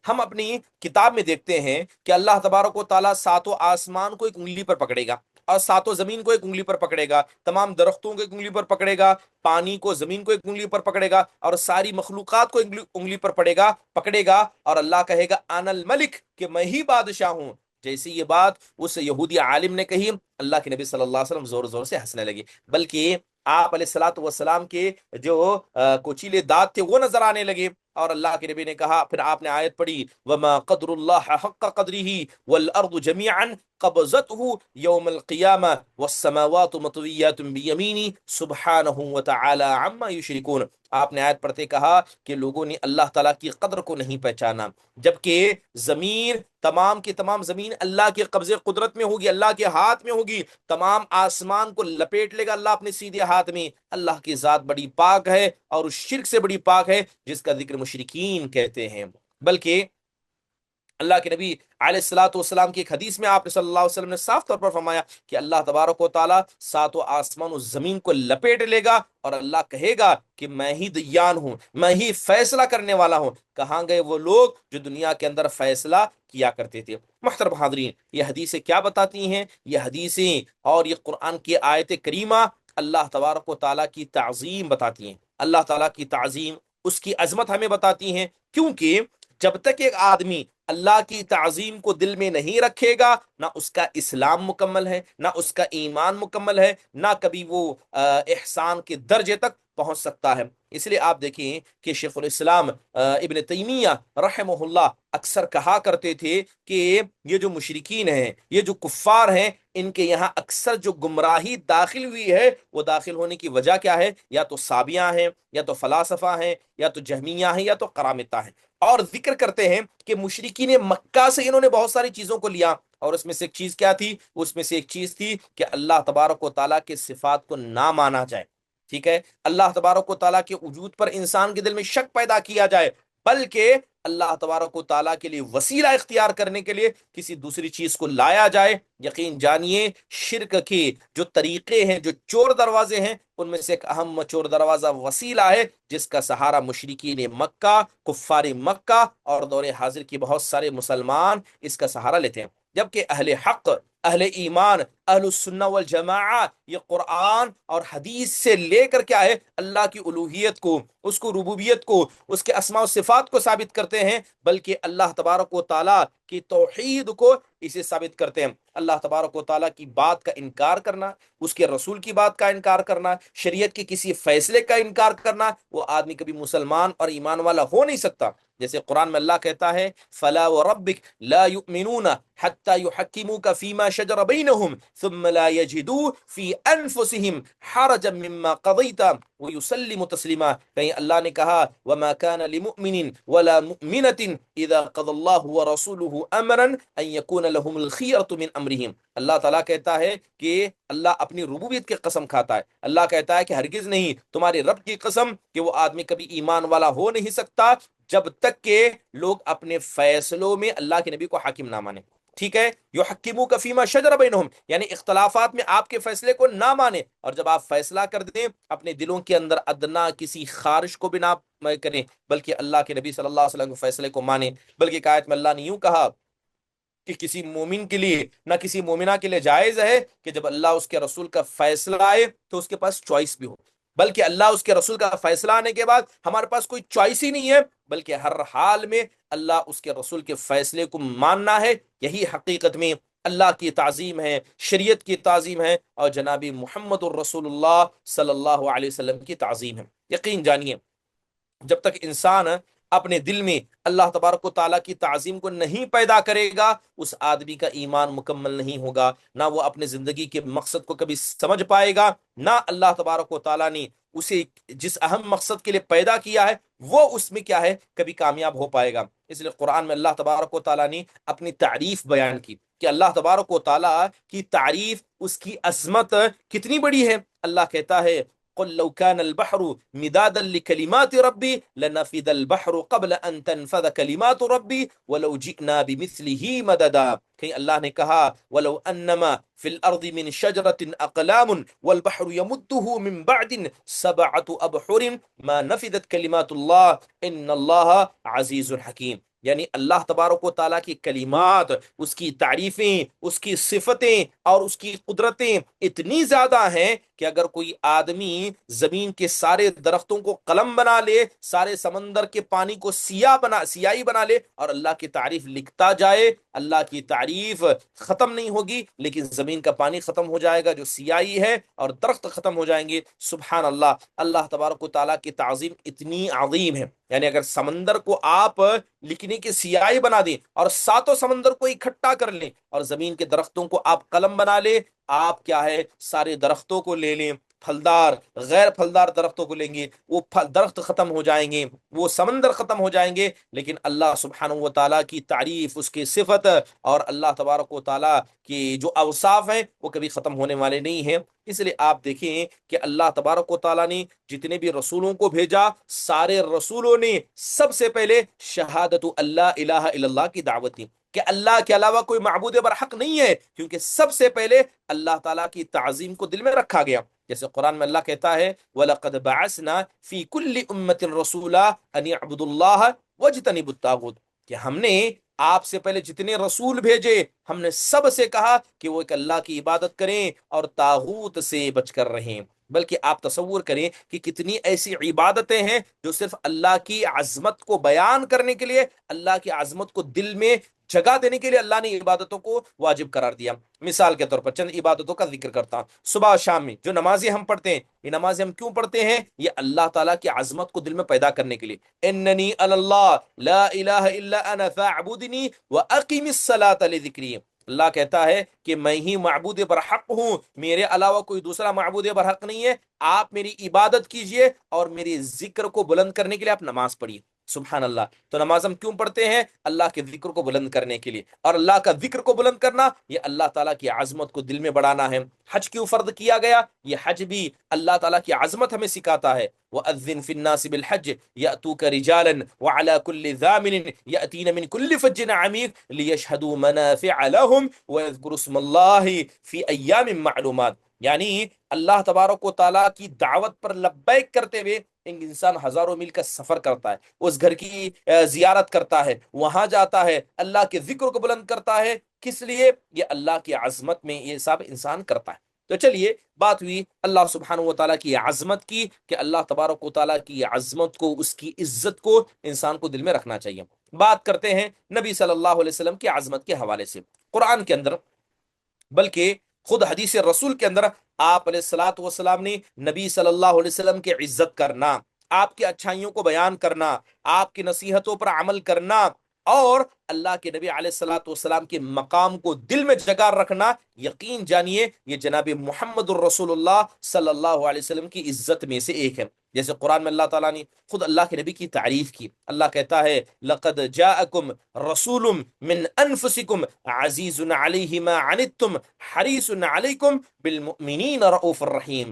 ہم اپنی کتاب میں دیکھتے ہیں کہ اللہ تبارک و تعالیٰ ساتوں آسمان کو ایک انگلی پر پکڑے گا اور ساتوں زمین کو ایک انگلی پر پکڑے گا، تمام درختوں کو ایک انگلی پر پکڑے گا، پانی کو، زمین کو ایک انگلی پر پکڑے گا، اور ساری مخلوقات کو ایک انگلی پر پکڑے گا، اور اللہ کہے گا انا الملک، کہ میں ہی بادشاہ ہوں۔ جیسی یہ بات اس یہودی عالم نے کہی، اللہ کے نبی صلی اللہ علیہ وسلم زور زور سے ہنسنے لگے، بلکہ آپ علیہ الصلوۃ والسلام کے جو کوچیلے دانت تھے وہ نظر آنے لگے، اور اللہ کے نبی نے کہا، پھر آپ نے آیت پڑھی وما قدر اللہ حق قدرہ والارض جميعا قبضته یوم القیامہ والسماوات مطویات بیمینی سبحانہ وتعالی عما یشرکون۔ آپ نے آیت پڑھتے کہا کہ لوگوں نے اللہ تعالیٰ کی قدر کو نہیں پہچانا، جبکہ زمین، تمام کی تمام زمین اللہ کے قبضے قدرت میں ہوگی، اللہ کے ہاتھ میں ہوگی، تمام آسمان کو لپیٹ لے گا اللہ اپنے سیدھے ہاتھ میں۔ اللہ کی ذات بڑی پاک ہے اور اس شرک سے بڑی پاک ہے جس کا ذکر مشرکین کہتے ہیں۔ بلکہ اللہ کے نبی علیہ الصلوۃ والسلام کی ایک حدیث میں آپ صلی اللہ علیہ وسلم نے صاف طور پر فرمایا کہ اللہ تبارک و تعالیٰ ساتوں آسمان و زمین کو لپیٹ لے گا، اور اللہ کہے گا کہ میں ہی دیان ہوں، میں ہی فیصلہ کرنے والا ہوں۔ کہاں گئے وہ لوگ جو دنیا کے اندر فیصلہ کیا کرتے تھے؟ محترم حاضرین، یہ حدیثیں کیا بتاتی ہیں؟ یہ حدیثیں اور یہ قرآن کی آیت کریمہ اللہ تبارک و تعالیٰ کی تعظیم بتاتی ہیں، اللہ تعالیٰ کی تعظیم، اس کی عظمت ہمیں بتاتی ہیں، کیونکہ جب تک ایک آدمی اللہ کی تعظیم کو دل میں نہیں رکھے گا، نہ اس کا اسلام مکمل ہے، نہ اس کا ایمان مکمل ہے، نہ کبھی وہ احسان کے درجے تک پہنچ سکتا ہے۔ اس لیے آپ دیکھیں کہ شیخ الاسلام ابن تیمیہ رحمہ اللہ اکثر کہا کرتے تھے کہ یہ جو مشرکین ہیں، یہ جو کفار ہیں، ان کے یہاں اکثر جو گمراہی داخل ہوئی ہے، وہ داخل ہونے کی وجہ کیا ہے؟ یا تو صابیہ ہیں، یا تو فلاسفہ ہیں، یا تو جہمیہ ہیں، یا تو قرامطہ ہیں۔ اور ذکر کرتے ہیں کہ مشرکین مکہ سے انہوں نے بہت ساری چیزوں کو لیا، اور اس میں سے ایک چیز کیا تھی؟ اس میں سے ایک چیز تھی کہ اللہ تبارک و تعالیٰ کے صفات کو نہ مانا جائے، ٹھیک ہے، اللہ تبارک و تعالیٰ کے وجود پر انسان کے دل میں شک پیدا کیا جائے، بلکہ اللہ تبارک و تعالیٰ کے لیے وسیلہ اختیار کرنے کے لیے کسی دوسری چیز کو لایا جائے۔ یقین جانیے شرک کے جو طریقے ہیں، جو چور دروازے ہیں، ان میں سے ایک اہم چور دروازہ وسیلہ ہے، جس کا سہارا مشرکین مکہ، کفار مکہ اور دور حاضر کی بہت سارے مسلمان اس کا سہارا لیتے ہیں، جبکہ اہل حق اہل ایمان، اہل السنہ والجماعہ، یہ قرآن اور حدیث سے لے کر کیا ہے، اللہ کی الوہیت کو، اس کو ربوبیت کو، اس کے اسماء و صفات کو ثابت کرتے ہیں، بلکہ اللہ تبارک و تعالیٰ کی توحید کو اسے ثابت کرتے ہیں۔ اللہ تبارک و تعالیٰ کی بات کا انکار کرنا، اس کے رسول کی بات کا انکار کرنا، شریعت کے کسی فیصلے کا انکار کرنا، وہ آدمی کبھی مسلمان اور ایمان والا ہو نہیں سکتا۔ جیسے قرآن میں اللہ کہتا ہے فَلَا وَرَبِّكَ لَا يُؤْمِنُونَ حَتَّى يُحَكِّمُوكَ فِي مَا شَجَرَ بَيْنَهُمْ ثُمَّ لَا يَجِدُوا فِي أَنفُسِهِمْ حَرَجًا مِّمَّا قَضَيْتَ وَيُسَلِّمُوا تَسْلِيمًا۔ کہیں اللہ نے کہا وَمَا كَانَ لِمُؤْمِنٍ وَلَا مُؤْمِنَةٍ إِذَا قَضَى اللَّهُ وَرَسُولُهُ أَمْرًا أَن يَكُونَ لَهُمُ الْخِيَرَةُ مِنْ أَمْرِهِمْ۔ اللہ تعالیٰ کہتا ہے کہ اللہ اپنی ربوبیت کی قسم کھاتا ہے، اللہ کہتا ہے کہ ہرگز نہیں، تمہارے رب کی قسم کہ وہ آدمی کبھی ایمان والا ہو نہیں سکتا جب تک کہ لوگ اپنے فیصلوں میں اللہ کے نبی کو حاکم نہ مانے۔ ٹھیک ہے، یحکموک فیما شجر بینہم، یعنی اختلافات میں آپ کے فیصلے کو نہ مانے، اور جب آپ فیصلہ کر دیں اپنے دلوں کے اندر ادنا کسی خارش کو بھی نہ کریں، بلکہ اللہ کے نبی صلی اللہ علیہ وسلم کے فیصلے کو مانیں۔ بلکہ ایک آیت میں اللہ نے یوں کہا کہ کسی مومن کے لیے نہ کسی مومنہ کے لیے جائز ہے کہ جب اللہ اس کے رسول کا فیصلہ آئے تو اس کے پاس چوائس بھی ہو، بلکہ اللہ اس کے رسول کا فیصلہ آنے کے بعد ہمارے پاس کوئی چوائس ہی نہیں ہے، بلکہ ہر حال میں اللہ اس کے رسول کے فیصلے کو ماننا ہے۔ یہی حقیقت میں اللہ کی تعظیم ہے، شریعت کی تعظیم ہے، اور جناب محمد الرسول اللہ صلی اللہ علیہ وسلم کی تعظیم ہے۔ یقین جانیے جب تک انسان اپنے دل میں اللہ تبارک و تعالیٰ کی تعظیم کو نہیں پیدا کرے گا، اس آدمی کا ایمان مکمل نہیں ہوگا، نہ وہ اپنے زندگی کے مقصد کو کبھی سمجھ پائے گا، نہ اللہ تبارک و تعالیٰ نے اسے جس اہم مقصد کے لیے پیدا کیا ہے وہ اس میں کیا ہے کبھی کامیاب ہو پائے گا۔ اس لیے قرآن میں اللہ تبارک و تعالیٰ نے اپنی تعریف بیان کی کہ اللہ تبارک و تعالیٰ کی تعریف، اس کی عظمت کتنی بڑی ہے۔ اللہ کہتا ہے قل لو كان البحر مدادا لكلمات ربي لنفد البحر قبل ان تنفذ كلمات ربي ولو جئنا بمثله مددا۔ کہیں اللہ نے کہا ولو انما في الارض من شجرة اقلام والبحر يمده من بعد 7 ابحر ما نفدت كلمات الله ان الله عزيز حكيم۔ یعنی اللہ تبارک و تعالیٰ کی کلمات، اس کی تعریفیں، اس کی صفتیں اور اس کی قدرتیں اتنی زیادہ ہیں کہ اگر کوئی آدمی زمین کے سارے درختوں کو قلم بنا لے، سارے سمندر کے پانی کو سیاہی بنا لے اور اللہ کی تعریف لکھتا جائے، اللہ کی تعریف ختم نہیں ہوگی، لیکن زمین کا پانی ختم ہو جائے گا جو سیاہی ہے، اور درخت ختم ہو جائیں گے۔ سبحان اللہ، اللہ تبارک و تعالیٰ کی تعظیم اتنی عظیم ہے۔ یعنی اگر سمندر کو آپ لکھنے کی سیاہی بنا دیں اور ساتوں سمندر کو اکٹھا کر لیں، اور زمین کے درختوں کو آپ قلم بنا لیں، آپ کیا ہے سارے درختوں کو لے لیں، پھلدار غیر پھلدار درختوں کو لیں گے، وہ درخت ختم ہو جائیں گے، وہ سمندر ختم ہو جائیں گے، لیکن اللہ سبحانہ و تعالیٰ کی تعریف، اس کی صفت اور اللہ تبارک و تعالیٰ کی جو اوصاف ہیں وہ کبھی ختم ہونے والے نہیں ہیں۔ اس لیے آپ دیکھیں کہ اللہ تبارک و تعالیٰ نے جتنے بھی رسولوں کو بھیجا، سارے رسولوں نے سب سے پہلے شہادت اللہ الہ الا اللہ کی دعوت دی کہ اللہ کے علاوہ کوئی معبود برحق نہیں ہے، کیونکہ سب سے پہلے اللہ تعالیٰ کی تعظیم کو دل میں رکھا گیا۔ جیسے قرآن میں اللہ کہتا ہے وَلَقَدْ بَعَثْنَا فِي كُلِّ أُمَّةٍ رَسُولًا أَنِ اعْبُدُوا اللَّهَ وَاجْتَنِبُوا الطَّاغُوتَ، کہ ہم نے آپ سے پہلے جتنے رسول بھیجے ہم نے سب سے کہا کہ وہ ایک اللہ کی عبادت کریں اور طاغوت سے بچ کر رہیں۔ بلکہ آپ تصور کریں کہ کتنی ایسی عبادتیں ہیں جو صرف اللہ کی عظمت کو بیان کرنے کے لیے، اللہ کی عظمت کو دل میں جگہ دینے کے لیے اللہ نے عبادتوں کو واجب قرار دیا۔ مثال کے طور پر چند عبادتوں کا ذکر کرتا ہوں۔ صبح و شام میں جو نمازیں ہم پڑھتے ہیں، یہ نمازیں ہم کیوں پڑھتے ہیں؟ یہ اللہ تعالیٰ کی عظمت کو دل میں پیدا کرنے کے لیے۔ اننی اللہ لا الہ الا انا فاعبدنی واقم الصلاۃ لذکری، اللہ کہتا ہے کہ میں ہی معبود برحق ہوں، میرے علاوہ کوئی دوسرا معبود برحق نہیں ہے، آپ میری عبادت کیجئے اور میری ذکر کو بلند کرنے کے لیے آپ نماز پڑھیے۔ سبحان اللہ۔ تو نماز ہم کیوں پڑھتے ہیں؟ اللہ کے ذکر کو بلند کرنے کے لیے، اور اللہ کا ذکر کو بلند کرنا یہ اللہ تعالیٰ کی عظمت کو دل میں بڑھانا ہے۔ حج کیوں فرض کیا گیا؟ یہ حج بھی اللہ تعالیٰ کی عظمت ہمیں سکھاتا ہے۔ وَأَذِّن فِي النَّاسِ بِالْحَجِّ يَأْتُوكَ رِجَالًا وَعَلَى كُلِّ ضَامِرٍ يَأْتِينَ مِنْ كُلِّ فَجٍّ عَمِيقٍ لِيَشْهَدُوا مَنَافِعَ لَهُمْ وَيَذْكُرُوا اسْمَ اللَّهِ فِي أَيَّامٍ مَّعْلُومَاتٍ، یعنی اللہ تبارک و تعالیٰ کی دعوت پر لبیک کرتے ہوئے ایک انسان ہزاروں میل کا سفر کرتا ہے، اس گھر کی زیارت کرتا ہے، وہاں جاتا ہے، اللہ کے ذکر کو بلند کرتا ہے، کس لیے؟ یہ اللہ کی عظمت میں یہ سب انسان کرتا ہے۔ تو چلیے، بات ہوئی اللہ سبحانہ و تعالیٰ کی عظمت کی، کہ اللہ تبارک و تعالیٰ کی عظمت کو، اس کی عزت کو انسان کو دل میں رکھنا چاہیے۔ بات کرتے ہیں نبی صلی اللہ علیہ وسلم کی عظمت کے حوالے سے۔ قرآن کے اندر، بلکہ خود حدیث رسول کے اندر، آپ علیہ الصلوۃ والسلام نے نبی صلی اللہ علیہ وسلم کی عزت کرنا، آپ کی اچھائیوں کو بیان کرنا، آپ کی نصیحتوں پر عمل کرنا، اور اللہ کے نبی علیہ الصلوۃ والسلام کے مقام کو دل میں جگہ رکھنا، یقین جانیے یہ جناب محمد الرسول اللہ صلی اللہ علیہ وسلم کی عزت میں سے ایک ہے۔ جیسے قرآن میں اللہ تعالیٰ نے خود اللہ کے نبی کی تعریف کی، اللہ کہتا ہے لقد جاءکم رسول من انفسکم عزیز علیہ ما عنتم حریص علیکم بالمؤمنین رؤوف الرحیم۔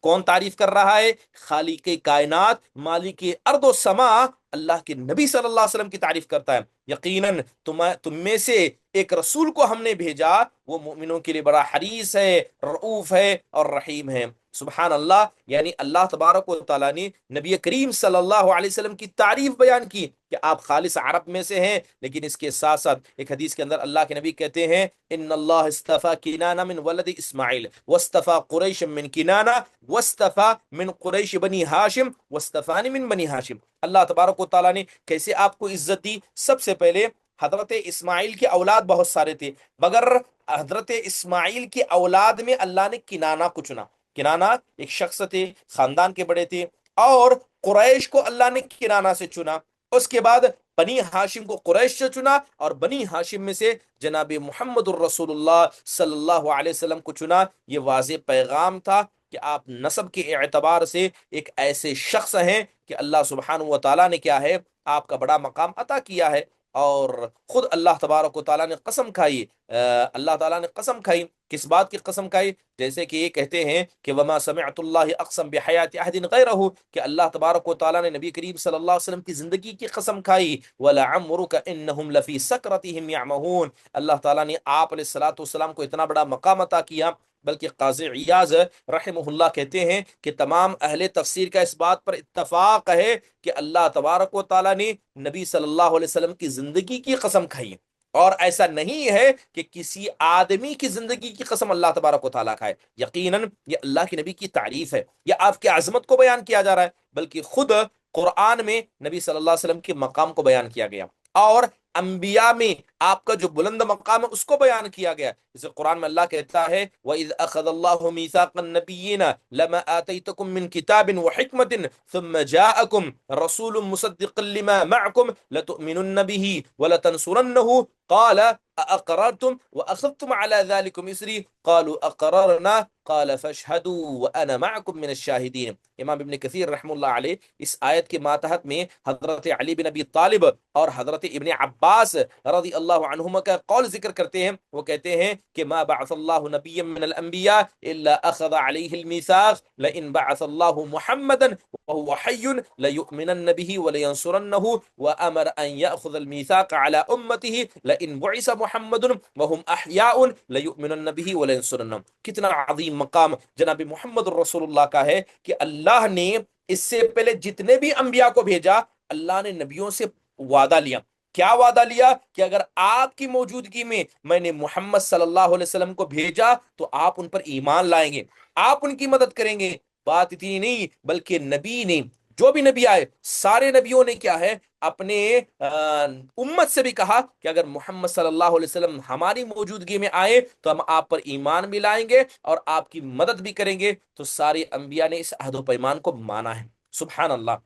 کون تعریف کر رہا ہے؟ خالق کائنات، مالک ارض و سما، اللہ کے نبی صلی اللہ علیہ وسلم کی تعریف کرتا ہے، یقیناً تم میں سے ایک رسول کو ہم نے بھیجا، وہ مومنوں کے لیے بڑا حریص ہے، رؤوف ہے اور رحیم ہے۔ سبحان اللہ، یعنی اللہ تبارک و تعالیٰ نے نبی کریم صلی اللہ علیہ وسلم کی تعریف بیان کی کہ آپ خالص عرب میں سے ہیں، لیکن اس کے ساتھ ساتھ ایک حدیث کے اندر اللہ کے نبی کہتے ہیں ان اللہ استفا کنانہ من ولد اسماعیل واستفا قریش من کنانہ واستفا من قریش بنی ہاشم واستفانی من بنی ہاشم۔ اللہ تبارک و تعالیٰ نے کیسے آپ کو عزت دی؟ سب سے پہلے حضرت اسماعیل کی اولاد بہت سارے تھے، مگر حضرت اسماعیل کی اولاد میں اللہ نے کنانہ کو چنا۔ کنانہ ایک شخص تھے، خاندان کے بڑے تھے، اور قریش کو اللہ نے کنانہ سے چنا۔ اس کے بعد بنی ہاشم کو قریش سے چنا، اور بنی ہاشم میں سے جناب محمد الرسول اللہ صلی اللہ علیہ وسلم کو چنا۔ یہ واضح پیغام تھا کہ آپ نسب کے اعتبار سے ایک ایسے شخص ہیں کہ اللہ سبحانہ و تعالیٰ نے کیا ہے، آپ کا بڑا مقام عطا کیا ہے۔ اور خود اللہ تبارک و تعالیٰ نے قسم کھائی، اللہ تعالیٰ نے قسم کھائی، کس بات کی قسم کھائی؟ جیسے کہ یہ کہتے ہیں کہ وما سمعت اللہ اقسم بحیات احد غیرہ، کہ اللہ تبارک و تعالیٰ نے نبی کریم صلی اللہ علیہ وسلم کی زندگی کی قسم کھائی، وَلَعَمْرُكَ إِنَّهُمْ لَفِي سَكْرَتِهِمْ يَعْمَهُونَ۔ اللہ تعالیٰ نے آپ علیہ الصلوۃ والسلام کو اتنا بڑا مقام عطا کیا، بلکہ قاضی عیاض رحمہ اللہ کہتے ہیں کہ تمام اہل تفسیر کا اس بات پر اتفاق ہے کہ اللہ تبارک و تعالیٰ نے نبی صلی اللہ علیہ وسلم کی زندگی کی قسم کھائی، اور ایسا نہیں ہے کہ کسی آدمی کی زندگی کی قسم اللہ تبارک و تعالیٰ کھائے۔ یقیناً یہ اللہ کے نبی کی تعریف ہے، یہ آپ کی عظمت کو بیان کیا جا رہا ہے، بلکہ خود قرآن میں نبی صلی اللہ علیہ وسلم کے مقام کو بیان کیا گیا، اور انبیاء میں آپ کا جو بلند مقام ہے اس کو بیان کیا گیا۔ جیسے قرآن میں اللہ کہتا ہے وَإِذْ أَخَذَ اللَّهُ مِيثَاقَ النَّبِيِّينَ لَمَا آتَيْتُكُم مِّن كِتَابٍ وَحِكْمَةٍ ثُمَّ جَاءَكُمْ رَسُولٌ مُصَدِّقٌ لِّمَا مَعَكُمْ لَتُؤْمِنُنَّ بِهِ وَلَتَنصُرَنَّهُ قَالَ أَأَقْرَرْتُمْ وَأَخَذْتُمْ عَلَى ذَلِكُمْ إِصْرِي قَالُوا أَقْرَرْنَا قَالَ فَاشْهَدُوا وَأَنَا مَعَكُمْ مِنَ الشَّاهِدِينَ۔ امام ابن کثیر رحمہ اللہ علیہ اس آیت کے ماتحت میں حضرت علی بن ابی طالب اور حضرت ابن عباس رضی اللہ عنہما کا قول ذکر کرتے ہیں۔ وہ کہتے ہیں کہ ما بعث اللہ نبیا من الانبیاء الا اخذ علیہ الميثاق لئن بعث اللہ محمدا وهو حي ليؤمنن به ولينصرنه وامر ان ياخذ الميثاق على امته لئن بعث محمد وهم احياء ليؤمنن به ولينصرنه۔ کتنا عظیم مقام جناب محمد الرسول اللہ کا ہے کہ اللہ نے اس سے پہلے جتنے بھی انبیاء کو بھیجا، اللہ نے نبیوں سے وعدہ لیا۔ کیا وعدہ لیا؟ کہ اگر آپ کی موجودگی میں نے محمد صلی اللہ علیہ وسلم کو بھیجا تو آپ ان پر ایمان لائیں گے، آپ ان کی مدد کریں گے۔ بات اتنی نہیں، بلکہ نبی نے، جو بھی نبی آئے، سارے نبیوں نے کیا ہے، اپنے امت سے بھی کہا کہ اگر محمد صلی اللہ علیہ وسلم ہماری موجودگی میں آئے تو ہم آپ پر ایمان بھی لائیں گے اور آپ کی مدد بھی کریں گے۔ تو سارے انبیاء نے اس عہد و پیمان کو مانا ہے۔ سبحان اللہ،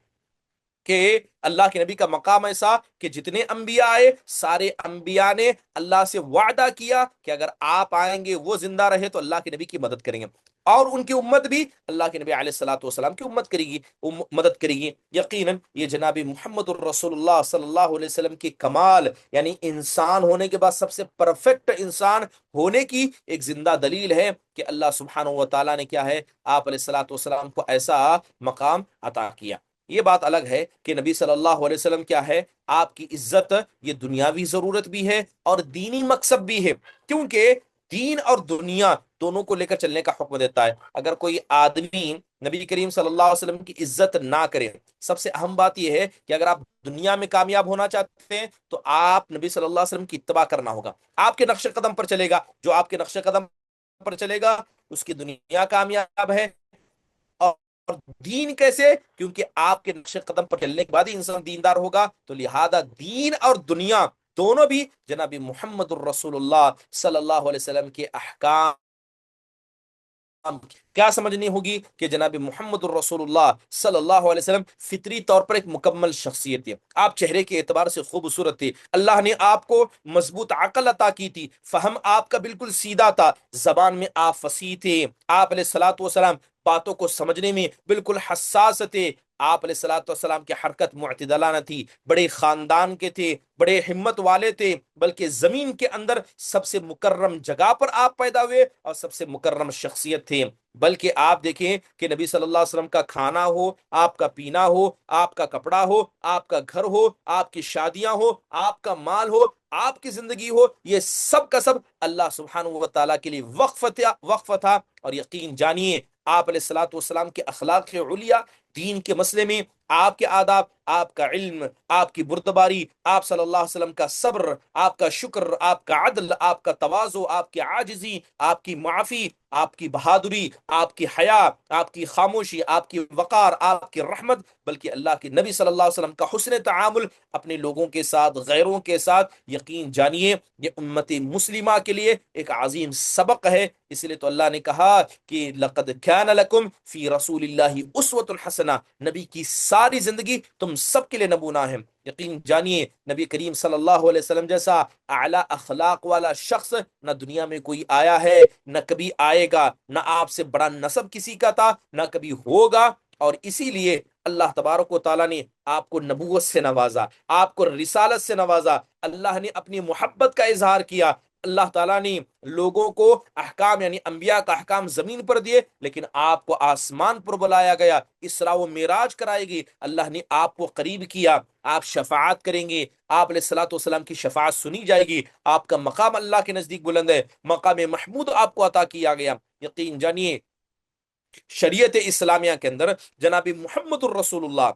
کہ اللہ کے نبی کا مقام ایسا کہ جتنے انبیاء آئے، سارے انبیاء نے اللہ سے وعدہ کیا کہ اگر آپ آئیں گے، وہ زندہ رہے تو اللہ کے نبی کی مدد کریں گے، اور ان کی امت بھی اللہ کے نبی علیہ الصلوۃ والسلام کی امت کرے گی، مدد کرے گی۔ یقیناً یہ جناب محمد الرسول اللہ صلی اللہ علیہ وسلم کی کمال، یعنی انسان ہونے کے بعد سب سے پرفیکٹ انسان ہونے کی ایک زندہ دلیل ہے کہ اللہ سبحانہ و تعالیٰ نے کیا ہے، آپ علیہ الصلوۃ والسلام کو ایسا مقام عطا کیا۔ یہ بات الگ ہے کہ نبی صلی اللہ علیہ وسلم کیا ہے، آپ کی عزت یہ دنیاوی ضرورت بھی ہے اور دینی مقصد بھی ہے، کیونکہ دین اور دنیا دونوں کو لے کر چلنے کا حکم دیتا ہے۔ اگر کوئی آدمی نبی کریم صلی اللہ علیہ وسلم کی عزت نہ کرے، سب سے اہم بات یہ ہے کہ اگر آپ دنیا میں کامیاب ہونا چاہتے ہیں تو آپ نبی صلی اللہ علیہ وسلم کی اتباع کرنا ہوگا، آپ کے نقش قدم پر چلے گا، جو آپ کے نقش قدم پر چلے گا اس کی دنیا کامیاب ہے۔ اور دین کیسے؟ کیونکہ آپ کے نقش قدم پر چلنے کے بعد ہی انسان دیندار ہوگا، تو لہذا دین اور دنیا دونوں بھی جناب محمد الرسول اللہ صلی اللہ علیہ وسلم کے احکام کیا سمجھنی ہوگی کہ جناب محمد الرسول اللہ صلی اللہ علیہ وسلم فطری طور پر ایک مکمل شخصیت ہے، آپ چہرے کے اعتبار سے خوبصورت تھے، اللہ نے آپ کو مضبوط عقل عطا کی تھی، فہم آپ کا بالکل سیدھا تھا، زبان میں آپ فصیح تھے، آپ علیہ الصلوۃ والسلام باتوں کو سمجھنے میں بالکل حساس تھے، آپ علیہ الصلوۃ والسلام کی حرکت معتدلانہ تھی، بڑے خاندان کے تھے، بڑے ہمت والے تھے، بلکہ زمین کے اندر سب سے مکرم جگہ پر آپ پیدا ہوئے اور سب سے مکرم شخصیت تھے۔ بلکہ آپ دیکھیں کہ نبی صلی اللہ علیہ وسلم کا کھانا ہو، آپ کا پینا ہو، آپ کا کپڑا ہو، آپ کا گھر ہو، آپ کی شادیاں ہو، آپ کا مال ہو، آپ کی زندگی ہو، یہ سب کا سب اللہ سبحانہ و تعالیٰ کے لیے وقف تھا۔ اور یقین جانیے آپ علیہ الصلوۃ والسلام کے اخلاق علیہ، دین کے مسئلے میں آپ کے آداب، آپ کا علم، آپ کی بردباری، آپ صلی اللہ علیہ وسلم کا صبر، آپ کا شکر، آپ کا عدل، آپ کا تواضع، آپ کی عاجزی، آپ کی معافی، آپ کی بہادری، آپ کی حیا، آپ کی خاموشی، آپ کی وقار، آپ کی رحمت، بلکہ اللہ کے نبی صلی اللہ علیہ وسلم کا حسن تعامل اپنے لوگوں کے ساتھ، غیروں کے ساتھ، یقین جانیے یہ امت مسلمہ کے لیے ایک عظیم سبق ہے۔ اس لیے تو اللہ نے کہا کہ لقد كان لكم فی رسول اللہ اسوۃ الحسنہ، نبی کی ساری زندگی تم سب کے لیے نمونہ ہے۔ یقین جانیے نبی کریم صلی اللہ علیہ وسلم جیسا اعلیٰ اخلاق والا شخص نہ دنیا میں کوئی آیا ہے، نہ کبھی آئے گا، نہ آپ سے بڑا نسب کسی کا تھا، نہ کبھی ہوگا۔ اور اسی لیے اللہ تبارک و تعالیٰ نے آپ کو نبوت سے نوازا، آپ کو رسالت سے نوازا، اللہ نے اپنی محبت کا اظہار کیا، اللہ تعالیٰ نے لوگوں کو احکام یعنی انبیاء کا احکام زمین پر دیے، لیکن آپ کو آسمان پر بلایا گیا، اسراء و معراج کرائے گی، اللہ نے آپ کو قریب کیا، آپ شفاعت کریں گے، آپ علیہ الصلوۃ والسلام کی شفاعت سنی جائے گی، آپ کا مقام اللہ کے نزدیک بلند ہے، مقام محمود آپ کو عطا کیا گیا۔ یقین جانیے شریعت اسلامیہ کے اندر جناب محمد الرسول اللہ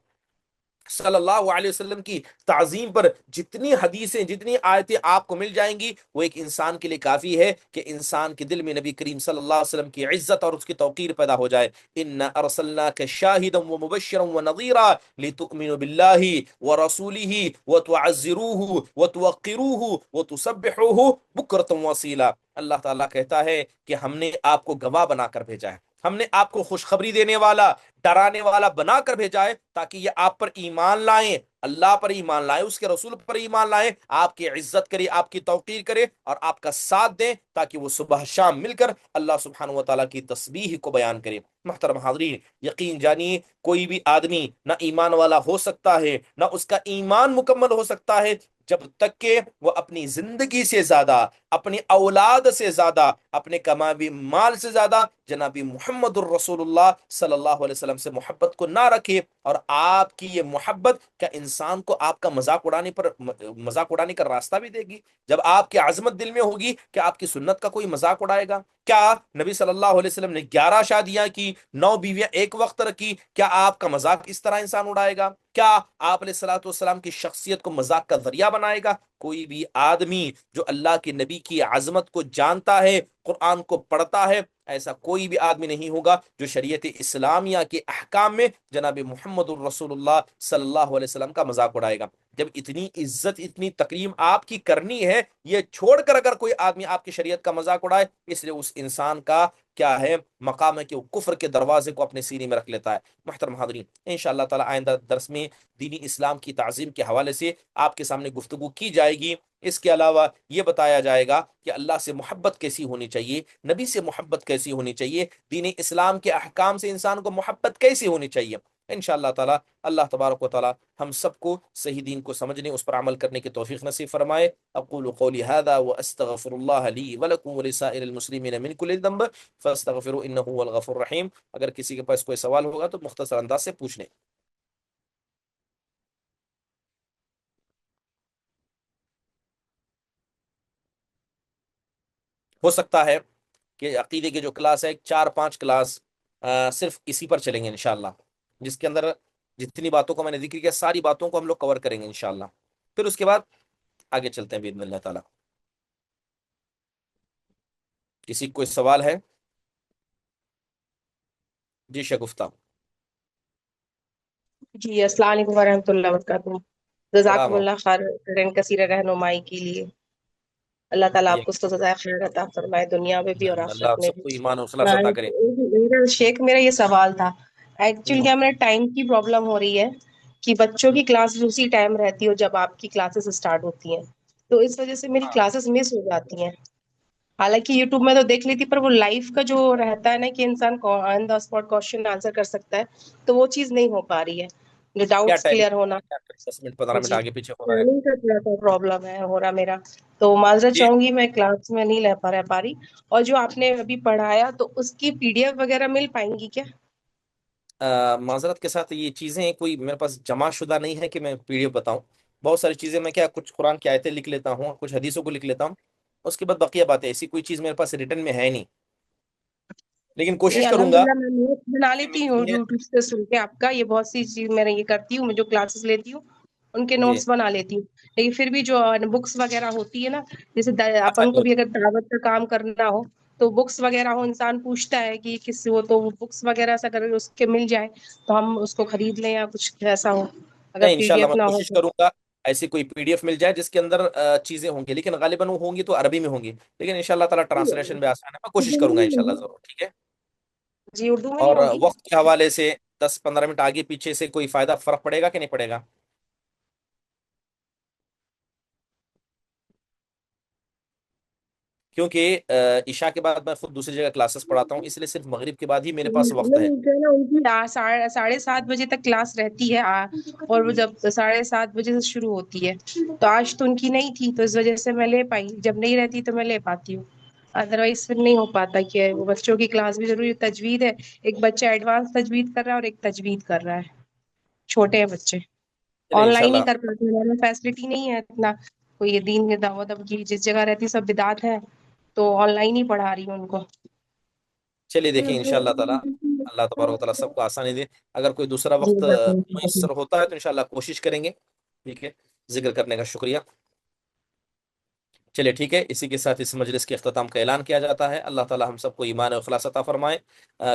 صلی اللہ علیہ وسلم کی تعظیم پر جتنی حدیثیں، جتنی آیتیں آپ کو مل جائیں گی، وہ ایک انسان کے لیے کافی ہے کہ انسان کے دل میں نبی کریم صلی اللہ علیہ وسلم کی عزت اور اس کی توقیر پیدا ہو جائے۔ اِنَّا أَرْسَلْنَاكَ شَاهِدًا وَمُبَشِّرًا وَنَذِيرًا لِتُؤْمِنُوا بِاللَّهِ وَرَسُولِهِ وَتُعَزِّرُوهُ وَتُوَقِّرُوهُ وَتُسَبِّحُوهُ بُكْرَةً وَأَصِيلًا۔ اللہ تعالیٰ کہتا ہے کہ ہم نے آپ کو گواہ بنا کر بھیجا ہے، ہم نے آپ کو خوشخبری دینے والا، ڈرانے والا بنا کر بھیجا ہے، تاکہ یہ آپ پر ایمان لائیں، اللہ پر ایمان لائیں، اس کے رسول پر ایمان لائیں، آپ کی عزت کرے، آپ کی توقیر کرے اور آپ کا ساتھ دیں، تاکہ وہ صبح شام مل کر اللہ سبحانہ و تعالیٰ کی تسبیح کو بیان کرے۔ محترم حاضرین، یقین جانیے کوئی بھی آدمی نہ ایمان والا ہو سکتا ہے، نہ اس کا ایمان مکمل ہو سکتا ہے جب تک کہ وہ اپنی زندگی سے زیادہ، اپنی اولاد سے زیادہ، اپنے کماوی مال سے زیادہ جناب محمد الرسول اللہ صلی اللہ علیہ وسلم سے محبت کو نہ رکھے۔ اور آپ کی یہ محبت کیا انسان کو آپ کا مذاق اڑانے کا راستہ بھی دے گی؟ جب آپ کی عظمت دل میں ہوگی کہ آپ کی سنت کا کوئی مذاق اڑائے گا؟ کیا نبی صلی اللہ علیہ وسلم نے 11 شادیاں کی، 9 بیویاں ایک وقت رکھی، کیا آپ کا مذاق اس طرح انسان اڑائے گا؟ کیا آپ علیہ الصلوۃ والسلام کی شخصیت کو مذاق کا ذریعہ بنائے گا؟ کوئی بھی آدمی جو اللہ کے نبی کی عظمت کو جانتا ہے، قرآن کو پڑھتا ہے، ایسا کوئی بھی آدمی نہیں ہوگا جو شریعت اسلامیہ کے احکام میں جناب محمد الرسول اللہ صلی اللہ علیہ وسلم کا مذاق اڑائے گا۔ جب اتنی عزت، اتنی تکریم آپ کی کرنی ہے، یہ چھوڑ کر اگر کوئی آدمی آپ کی شریعت کا مذاق اڑائے، اس لیے اس انسان کا کیا ہے مقام ہے کہ وہ کفر کے دروازے کو اپنے سینے میں رکھ لیتا ہے۔ محترم حاضرین، انشاءاللہ تعالی آئندہ درس میں دینی اسلام کی تعظیم کے حوالے سے آپ کے سامنے گفتگو کی جائے گی۔ اس کے علاوہ یہ بتایا جائے گا کہ اللہ سے محبت کیسی ہونی چاہیے، نبی سے محبت کیسی ہونی چاہیے، دین اسلام کے احکام سے انسان کو محبت کیسی ہونی چاہیے۔ انشاءاللہ تعالی اللہ تبارک و تعالی ہم سب کو صحیح دین کو سمجھنے، اس پر عمل کرنے کی توفیق نصیب فرمائے۔ اقول قولی هذا واستغفر الله لي ولكم ولسائر المسلمين من كل ذنب فاستغفروا انه هو الغفور الرحیم۔ اگر کسی کے پاس کوئی سوال ہوگا تو مختصر انداز سے پوچھ لیں۔ ہو سکتا ہے کہ عقیدے کی جو کلاس ہے 4-5 کلاس صرف اسی پر چلیں گے انشاءاللہ، جس کے اندر جتنی باتوں کو میں نے ذکر کیا ساری باتوں کو ہم لوگ کور کریں گے انشاءاللہ. پھر اس کے بعد آگے چلتے ہیں باذن اللہ تعالیٰ. کسی کو کوئی سوال ہے؟ جی شگفتہ. جی السلام علیکم ورحمۃ اللہ وبرکاتہ. جزاکم سلام. اللہ خیر کثیر رہنمائی کے لیے. اللہ تعالیٰ آپ کو اس کو سزائے خیر عطا فرمائے دنیا میں بھی اور اللہ آخرت آپ میں سب بھی. کو ایمان و اخلاص عطا کرے. شیخ میرا یہ سوال تھا ایکچولی کیا میرے ٹائم کی پرابلم ہو رہی ہے کہ بچوں کی کلاسز اسی ٹائم رہتی ہے جب آپ کی کلاسز اسٹارٹ ہوتی ہیں، تو اس وجہ سے میری ہاں کلاسز مس ہو جاتی ہیں. حالانکہ یوٹیوب میں تو دیکھ لیتی پر وہ لائف کا جو رہتا ہے نا کہ انسان آن دا اسپاٹ کوشچن آنسر کر سکتا ہے تو وہ چیز نہیں ہو پا رہی ہے، جو کیا ڈاؤٹس ٹائم کلیئر ہونا. 10 منٹ 15 منٹ جی آگے پیچھے ہو رہا ہے؟ ٹائمنگ کا تھوڑا سا پرابلم ہے ہو رہا میرا، تو معذرت یہ چاہوں گی میں کلاس میں نہیں رہ پا رہی. اور جو آپ نے ابھی پڑھایا تو اس کی پی ڈی ایف وغیرہ مل پائیں گی کیا؟ معذرت کے ساتھ یہ چیزیں کوئی میرے پاس جمع شدہ نہیں ہے کہ میں پی ڈی ایف بتاؤں. بہت ساری چیزیں میں کیا کچھ قرآن کی آیتیں لکھ لیتا ہوں، کچھ حدیثوں کو لکھ لیتا ہوں، اس کے بعد بقیہ باتیں ایسی کوئی چیز میرے پاس ریٹن میں ہے نہیں، لیکن نہیں کوشش کروں الحمد گا للہ میں نوٹ بنا کہ لیتی ہوں یوٹیوب سے سن کے آپ کا، یہ بہت سی چیز میں یہ کرتی ہوں، میں جو کلاسز لیتی ہوں ان کے جی نوٹس بنا لیتی ہوں. لیکن پھر بھی جو بکس وغیرہ ہوتی ہے نا، جیسے اپن کو آسانی بھی اگر دعوت کا کام کرنا ہو تو بکس وغیرہ ہو انسان پوچھتا ہے کہ کس وہ تو بکس وغیرہ سے اگر اس کے مل جائے تو ہم اس کو خرید لیں یا کچھ ایسا ہو اگر نہیں پی ڈی انشاءاللہ ایف میں نہ ہو کوشش تو. کروں گا ایسی کوئی پی ڈی ایف مل جائے جس کے اندر چیزیں ہوں گی، لیکن غالباً وہ ہوں گی تو عربی میں ہوں گی، لیکن انشاءاللہ تعالیٰ ٹرانسلیشن بھی آسان ہے، میں کوشش اردو میں کروں گا نہیں انشاءاللہ ہوگی؟ ضرور. ٹھیک ہے. جی اردو میں نہیں اور ہوگی؟ وقت کے حوالے سے 10-15 منٹ آگے پیچھے سے کوئی فائدہ فرق پڑے گا کہ نہیں پڑے گا؟ کیونکہ عشاء کے بعد میں خود دوسری جگہ کلاسز پڑھاتا ہوں، اس لیے صرف مغرب کے بعد ہی میرے پاس وقت ہے. نہیں جو ہے نا ان کی 7:30 بجے تک کلاس رہتی ہے اور وہ جب 7:30 بجے سے شروع ہوتی ہے تو آج تو ان کی نہیں تھی تو اس وجہ سے میں لے پائی، جب نہیں رہتی تو میں لے پاتی ہوں، ادروائز پھر نہیں ہو پاتا کہ وہ بچوں کی کلاس بھی ضروری. تجوید ہے، ایک بچہ ایڈوانس تجوید کر رہا ہے اور ایک تجوید کر رہا ہے، چھوٹے ہیں بچے، چلے آن لائن انشاءاللہ. ہی کر پاتے ہیں، فیسلٹی نہیں ہے اتنا کوئی یہ دین کی دعوت اب کی جس جگہ رہتی سب بدعت ہے تو آن لائن ہی پڑھا رہی ہوں ان کو. چلیے دیکھیں انشاءاللہ تعالیٰ اللہ تبارک و تعالیٰ سب کو آسانی دے. اگر کوئی دوسرا جی وقت میسر ہوتا ہے تو انشاءاللہ کوشش کریں گے. ٹھیک ہے، ذکر کرنے کا شکریہ. چلیے ٹھیک ہے، اسی کے ساتھ اس مجلس کے اختتام کا اعلان کیا جاتا ہے. اللہ تعالیٰ ہم سب کو ایمان و اخلاص عطا فرمائے،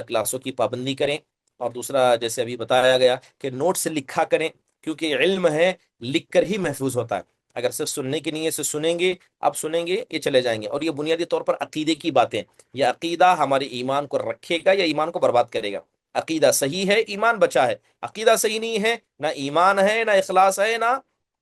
کلاسوں کی پابندی کریں، اور دوسرا جیسے ابھی بتایا گیا کہ نوٹ سے لکھا کریں، کیونکہ علم ہے لکھ کر ہی محفوظ ہوتا ہے. اگر صرف سننے کی نیت سے سنیں گے، اب سنیں گے یہ چلے جائیں گے. اور یہ بنیادی طور پر عقیدے کی باتیں، یہ عقیدہ ہمارے ایمان کو رکھے گا یا ایمان کو برباد کرے گا. عقیدہ صحیح ہے ایمان بچا ہے، عقیدہ صحیح نہیں ہے نہ ایمان ہے نہ اخلاص ہے نہ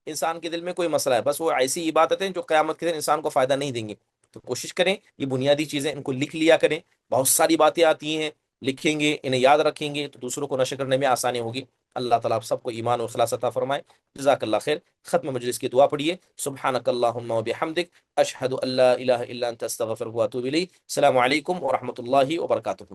انسان کے دل میں کوئی مسئلہ ہے، بس وہ ایسی عبادتیں جو قیامت کے دن انسان کو فائدہ نہیں دیں گی. تو کوشش کریں یہ بنیادی چیزیں ان کو لکھ لیا کریں. بہت ساری باتیں آتی ہیں، لکھیں گے انہیں یاد رکھیں گے تو دوسروں کو نشر کرنے میں آسانی ہوگی. اللہ تعالیٰ آپ سب کو ایمان و اخلاص عطا فرمائے. جزاک اللہ خیر. ختم مجلس کی دعا پڑھیے. سبحانک اللہم و بحمدک، اشہد ان لا الہ الا انت استغفرک و اتوب الیک. السلام علیکم ورحمۃ اللہ وبرکاتہ.